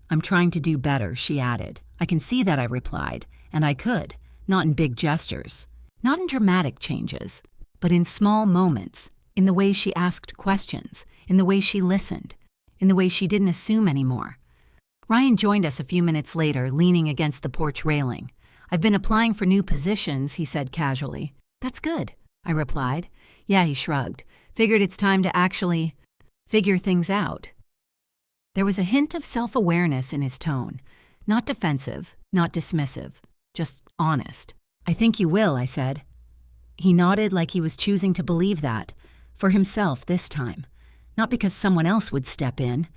"I'm trying to do better," she added. "I can see that," I replied, and I could, not in big gestures, not in dramatic changes, but in small moments, in the way she asked questions, in the way she listened, in the way she didn't assume anymore. Ryan joined us a few minutes later, leaning against the porch railing. "I've been applying for new positions," he said casually. "That's good," I replied. "Yeah," he shrugged. "Figured it's time to actually figure things out." There was a hint of self-awareness in his tone. Not defensive, not dismissive, just honest. "I think you will," I said. He nodded like he was choosing to believe that, for himself this time, not because someone else would step in.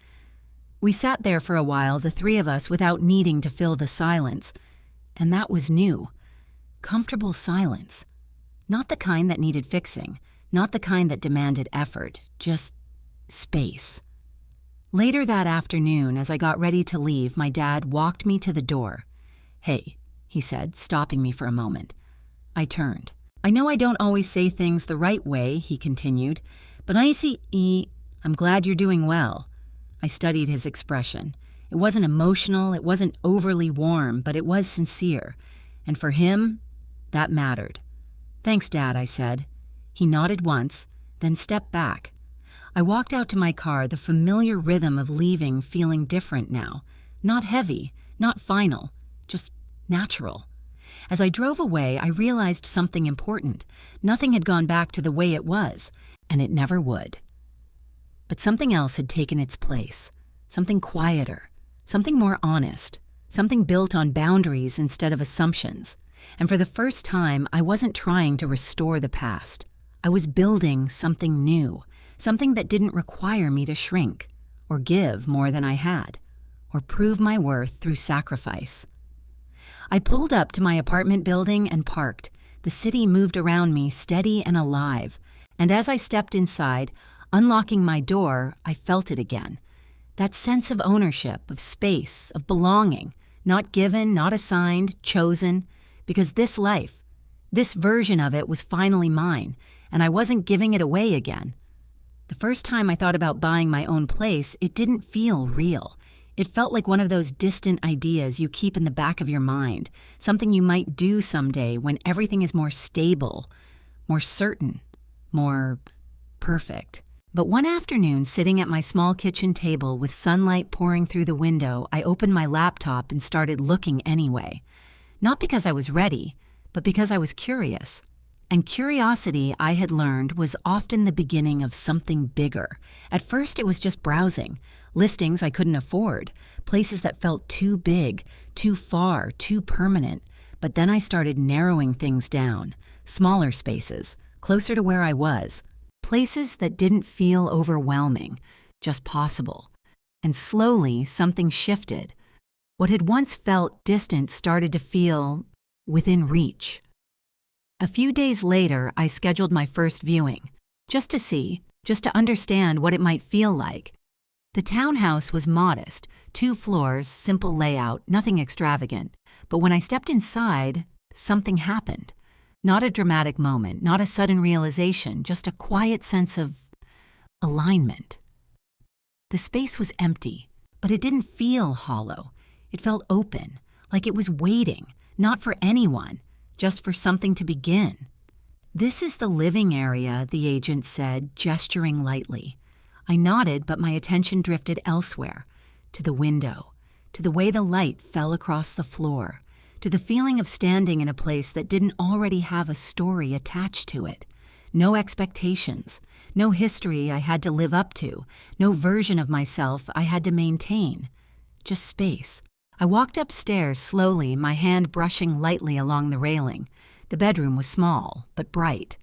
We sat there for a while, the three of us, without needing to fill the silence. And that was new. Comfortable silence. Not the kind that needed fixing, not the kind that demanded effort, just space. Later that afternoon, as I got ready to leave, my dad walked me to the door. "Hey," he said, stopping me for a moment. I turned. "I know I don't always say things the right way," he continued, "but I'm glad you're doing well." I studied his expression. It wasn't emotional, it wasn't overly warm, but it was sincere. And for him, that mattered. "Thanks, Dad," I said. He nodded once, then stepped back. I walked out to my car, the familiar rhythm of leaving feeling different now. Not heavy, not final, just natural. As I drove away, I realized something important. Nothing had gone back to the way it was, and it never would. But something else had taken its place. Something quieter, something more honest, something built on boundaries instead of assumptions. And for the first time, I wasn't trying to restore the past. I was building something new, something that didn't require me to shrink, or give more than I had, or prove my worth through sacrifice. I pulled up to my apartment building and parked. The city moved around me, steady and alive. And as I stepped inside, unlocking my door, I felt it again. That sense of ownership, of space, of belonging, not given, not assigned, chosen, because this life, this version of it was finally mine, and I wasn't giving it away again. The first time I thought about buying my own place, it didn't feel real. It felt like one of those distant ideas you keep in the back of your mind, something you might do someday when everything is more stable, more certain, more perfect. But one afternoon, sitting at my small kitchen table with sunlight pouring through the window, I opened my laptop and started looking anyway. Not because I was ready, but because I was curious. And curiosity, I had learned, was often the beginning of something bigger. At first, it was just browsing. Listings I couldn't afford. Places that felt too big, too far, too permanent. But then I started narrowing things down. Smaller spaces, closer to where I was. Places that didn't feel overwhelming, just possible. And slowly, something shifted. What had once felt distant started to feel within reach. A few days later, I scheduled my first viewing, just to see, just to understand what it might feel like. The townhouse was modest, 2 floors, simple layout, nothing extravagant. But when I stepped inside, something happened. Not a dramatic moment, not a sudden realization, just a quiet sense of alignment. The space was empty, but it didn't feel hollow. It felt open, like it was waiting, not for anyone, just for something to begin. "This is the living area," the agent said, gesturing lightly. I nodded, but my attention drifted elsewhere, to the window, to the way the light fell across the floor, to the feeling of standing in a place that didn't already have a story attached to it. No expectations, no history I had to live up to, no version of myself I had to maintain. Just space. I walked upstairs slowly, my hand brushing lightly along the railing. The bedroom was small, but bright.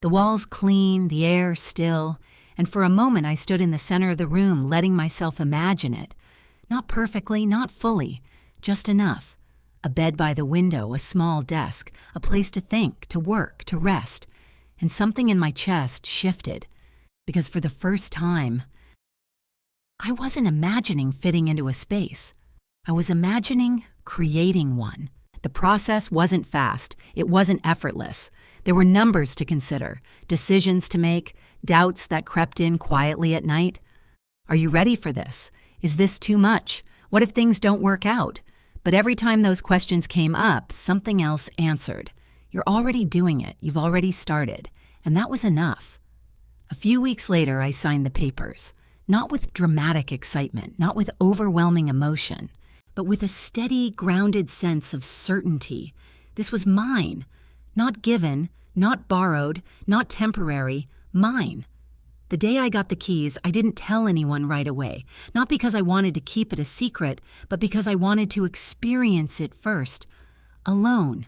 The walls clean, the air still, and for a moment I stood in the center of the room, letting myself imagine it. Not perfectly, not fully, just enough. A bed by the window, a small desk, a place to think, to work, to rest. And something in my chest shifted, because for the first time, I wasn't imagining fitting into a space. I was imagining creating one. The process wasn't fast. It wasn't effortless. There were numbers to consider, decisions to make, doubts that crept in quietly at night. Are you ready for this? Is this too much? What if things don't work out? But every time those questions came up, something else answered. You're already doing it. You've already started. And that was enough. A few weeks later, I signed the papers. Not with dramatic excitement, not with overwhelming emotion, but with a steady, grounded sense of certainty. This was mine. Not given, not borrowed, not temporary, mine. The day I got the keys, I didn't tell anyone right away, not because I wanted to keep it a secret, but because I wanted to experience it first. Alone.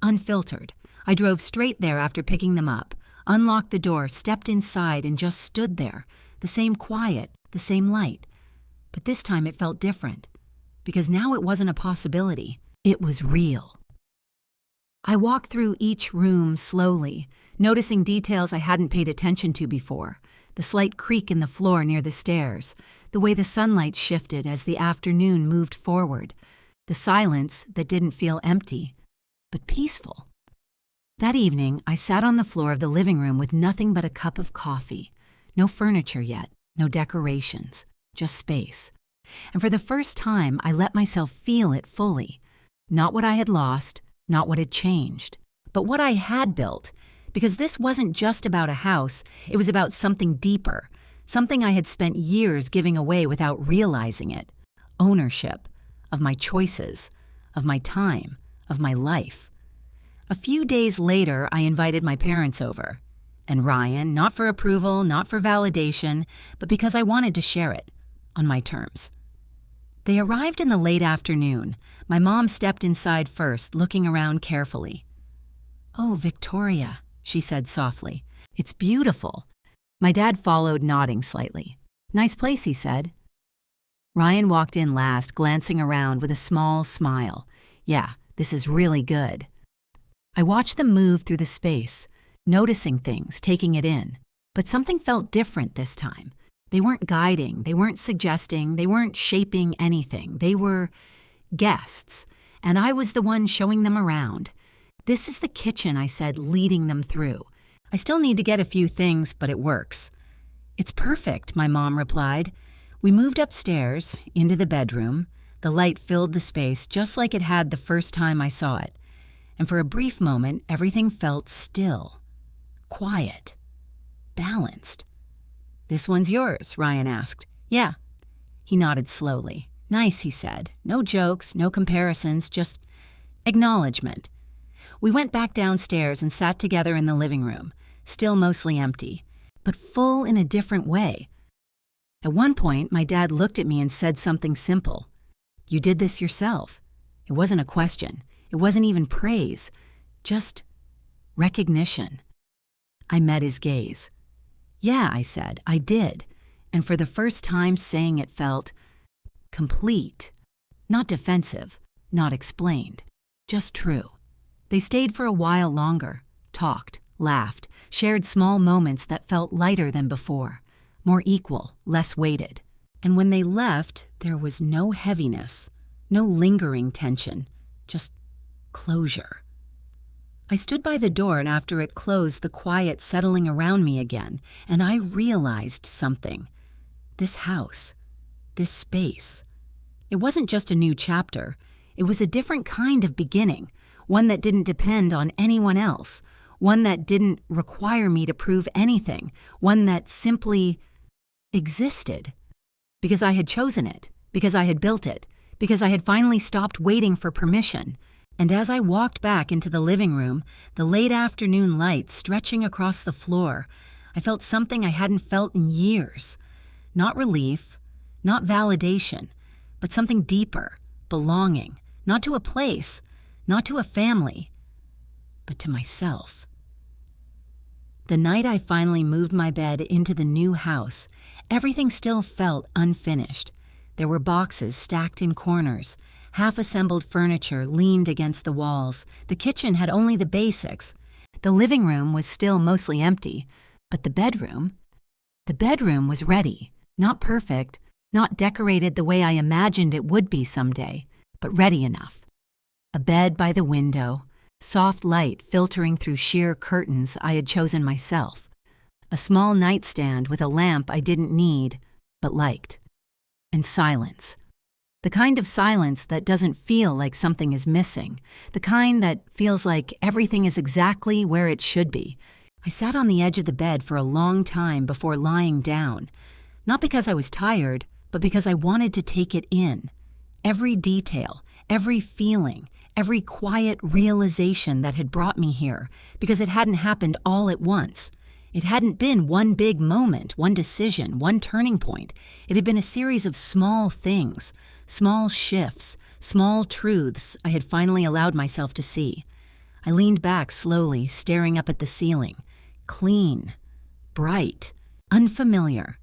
Unfiltered. I drove straight there after picking them up, unlocked the door, stepped inside, and just stood there. The same quiet, the same light. But this time it felt different. Because now it wasn't a possibility. It was real. I walked through each room slowly, noticing details I hadn't paid attention to before. The slight creak in the floor near the stairs, the way the sunlight shifted as the afternoon moved forward, the silence that didn't feel empty, but peaceful. That evening, I sat on the floor of the living room with nothing but a cup of coffee. No furniture yet, no decorations, just space. And for the first time, I let myself feel it fully. Not what I had lost, not what had changed, but what I had built. Because this wasn't just about a house, it was about something deeper, something I had spent years giving away without realizing it. Ownership of my choices, of my time, of my life. A few days later, I invited my parents over. And Ryan, not for approval, not for validation, but because I wanted to share it, on my terms. They arrived in the late afternoon. My mom stepped inside first, looking around carefully. "Oh, Victoria," she said softly. "It's beautiful." My dad followed, nodding slightly. "Nice place," he said. Ryan walked in last, glancing around with a small smile. "Yeah, this is really good." I watched them move through the space, noticing things, taking it in. But something felt different this time. They weren't guiding, they weren't suggesting, they weren't shaping anything. They were guests, and I was the one showing them around. "This is the kitchen," I said, leading them through. "I still need to get a few things, but it works." "It's perfect," my mom replied. We moved upstairs, into the bedroom. The light filled the space just like it had the first time I saw it. And for a brief moment, everything felt still, quiet, balanced. "This one's yours?" Ryan asked. "Yeah." He nodded slowly. "Nice," he said. "No jokes, no comparisons, just acknowledgement." We went back downstairs and sat together in the living room, still mostly empty, but full in a different way. At one point, my dad looked at me and said something simple. "You did this yourself." It wasn't a question. It wasn't even praise. Just recognition. I met his gaze. "Yeah," I said, "I did." And for the first time, saying it felt complete. Not defensive, not explained, just true. They stayed for a while longer, talked, laughed, shared small moments that felt lighter than before, more equal, less weighted. And when they left, there was no heaviness, no lingering tension, just closure. I stood by the door, and after it closed, the quiet settling around me again, and I realized something. This house, this space. It wasn't just a new chapter. It was a different kind of beginning, one that didn't depend on anyone else, one that didn't require me to prove anything, one that simply existed. Because I had chosen it, because I had built it, because I had finally stopped waiting for permission. And as I walked back into the living room, the late afternoon light stretching across the floor, I felt something I hadn't felt in years. Not relief, not validation, but something deeper, belonging, not to a place, not to a family, but to myself. The night I finally moved my bed into the new house, everything still felt unfinished. There were boxes stacked in corners. Half-assembled furniture leaned against the walls. The kitchen had only the basics. The living room was still mostly empty, but the bedroom was ready. Not perfect, not decorated the way I imagined it would be someday, but ready enough. A bed by the window, soft light filtering through sheer curtains I had chosen myself. A small nightstand with a lamp I didn't need, but liked. And silence. The kind of silence that doesn't feel like something is missing. The kind that feels like everything is exactly where it should be. I sat on the edge of the bed for a long time before lying down. Not because I was tired, but because I wanted to take it in. Every detail, every feeling, every quiet realization that had brought me here, because it hadn't happened all at once. It hadn't been one big moment, one decision, one turning point. It had been a series of small things, small shifts, small truths I had finally allowed myself to see. I leaned back slowly, staring up at the ceiling. Clean, bright, unfamiliar,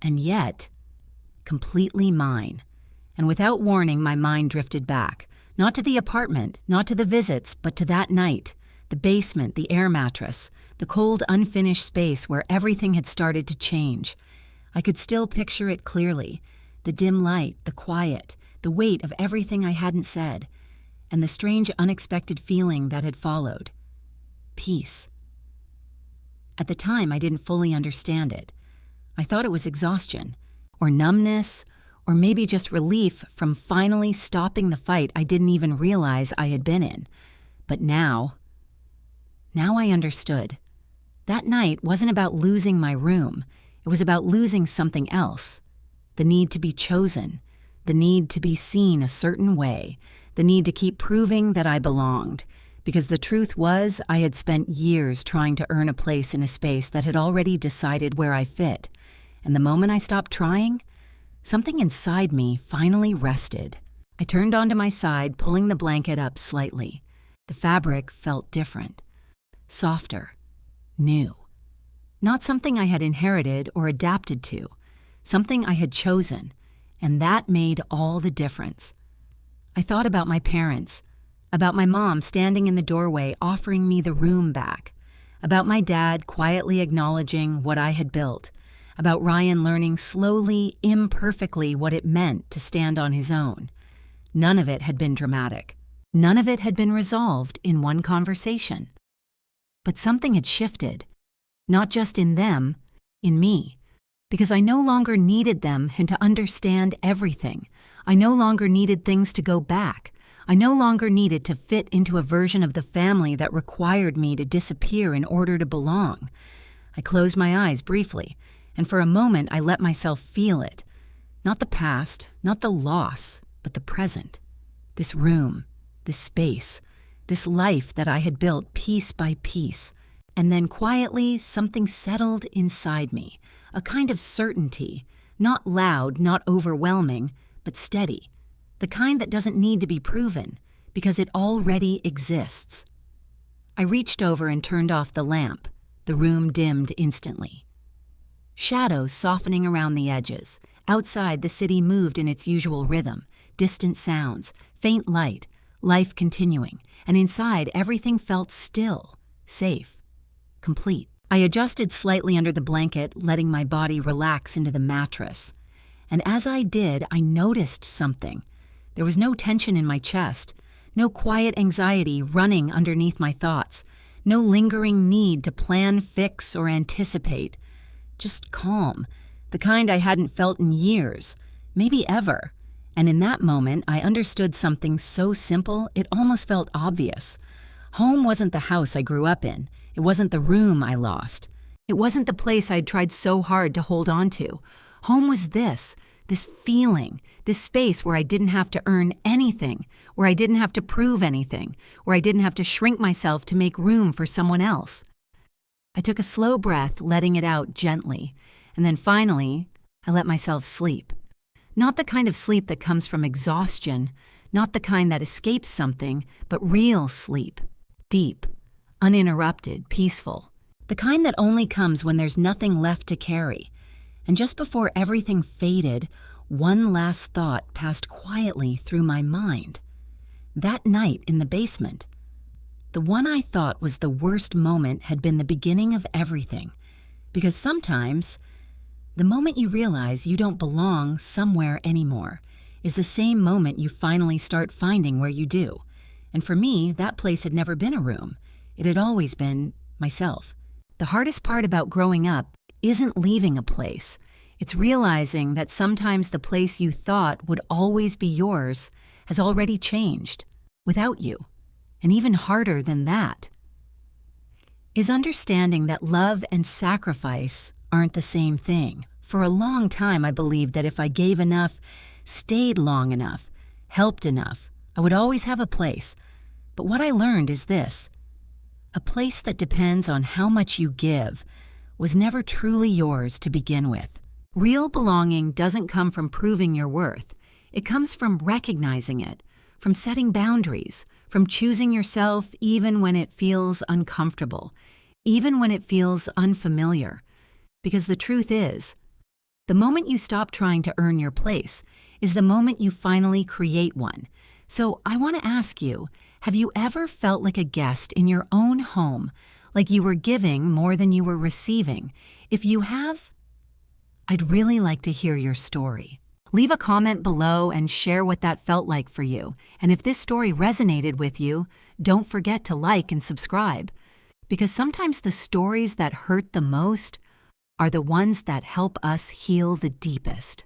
and yet completely mine. And without warning, my mind drifted back. Not to the apartment, not to the visits, but to that night. The basement, the air mattress, the cold, unfinished space where everything had started to change. I could still picture it clearly. The dim light, the quiet, the weight of everything I hadn't said, and the strange, unexpected feeling that had followed. Peace. At the time, I didn't fully understand it. I thought it was exhaustion, or numbness, or maybe just relief from finally stopping the fight I didn't even realize I had been in. But now I understood. That night wasn't about losing my room. It was about losing something else. The need to be chosen, the need to be seen a certain way, the need to keep proving that I belonged. Because the truth was, I had spent years trying to earn a place in a space that had already decided where I fit. And the moment I stopped trying, something inside me finally rested. I turned onto my side, pulling the blanket up slightly. The fabric felt different, softer, new. Not something I had inherited or adapted to, something I had chosen, and that made all the difference. I thought about my parents, about my mom standing in the doorway offering me the room back, about my dad quietly acknowledging what I had built, about Ryan learning slowly, imperfectly what it meant to stand on his own. None of it had been dramatic. None of it had been resolved in one conversation. But something had shifted, not just in them, in me, because I no longer needed them and to understand everything. I no longer needed things to go back. I no longer needed to fit into a version of the family that required me to disappear in order to belong. I closed my eyes briefly, and for a moment I let myself feel it. Not the past, not the loss, but the present. This room, this space, this life that I had built piece by piece. And then quietly, something settled inside me, a kind of certainty, not loud, not overwhelming, but steady. The kind that doesn't need to be proven, because it already exists. I reached over and turned off the lamp. The room dimmed instantly. Shadows softening around the edges. Outside, the city moved in its usual rhythm. Distant sounds, faint light, life continuing. And inside, everything felt still, safe, complete. I adjusted slightly under the blanket, letting my body relax into the mattress. And as I did, I noticed something. There was no tension in my chest, no quiet anxiety running underneath my thoughts, no lingering need to plan, fix, or anticipate. Just calm, the kind I hadn't felt in years, maybe ever. And in that moment, I understood something so simple it almost felt obvious. Home wasn't the house I grew up in. It wasn't the room I lost. It wasn't the place I'd tried so hard to hold on to. Home was this feeling, this space where I didn't have to earn anything, where I didn't have to prove anything, where I didn't have to shrink myself to make room for someone else. I took a slow breath, letting it out gently, and then finally, I let myself sleep. Not the kind of sleep that comes from exhaustion, not the kind that escapes something, but real sleep. Deep, uninterrupted, peaceful. The kind that only comes when there's nothing left to carry. And just before everything faded, one last thought passed quietly through my mind. That night in the basement, the one I thought was the worst moment had been the beginning of everything. Because sometimes, the moment you realize you don't belong somewhere anymore is the same moment you finally start finding where you do. And for me, that place had never been a room. It had always been myself. The hardest part about growing up isn't leaving a place. It's realizing that sometimes the place you thought would always be yours has already changed without you. And even harder than that is understanding that love and sacrifice aren't the same thing. For a long time, I believed that if I gave enough, stayed long enough, helped enough, I would always have a place. But what I learned is this: a place that depends on how much you give was never truly yours to begin with. Real belonging doesn't come from proving your worth. It comes from recognizing it, from setting boundaries, from choosing yourself even when it feels uncomfortable, even when it feels unfamiliar. Because the truth is, the moment you stop trying to earn your place is the moment you finally create one. So I want to ask you, have you ever felt like a guest in your own home, like you were giving more than you were receiving? If you have, I'd really like to hear your story. Leave a comment below and share what that felt like for you. And if this story resonated with you, don't forget to like and subscribe. Because sometimes the stories that hurt the most are the ones that help us heal the deepest.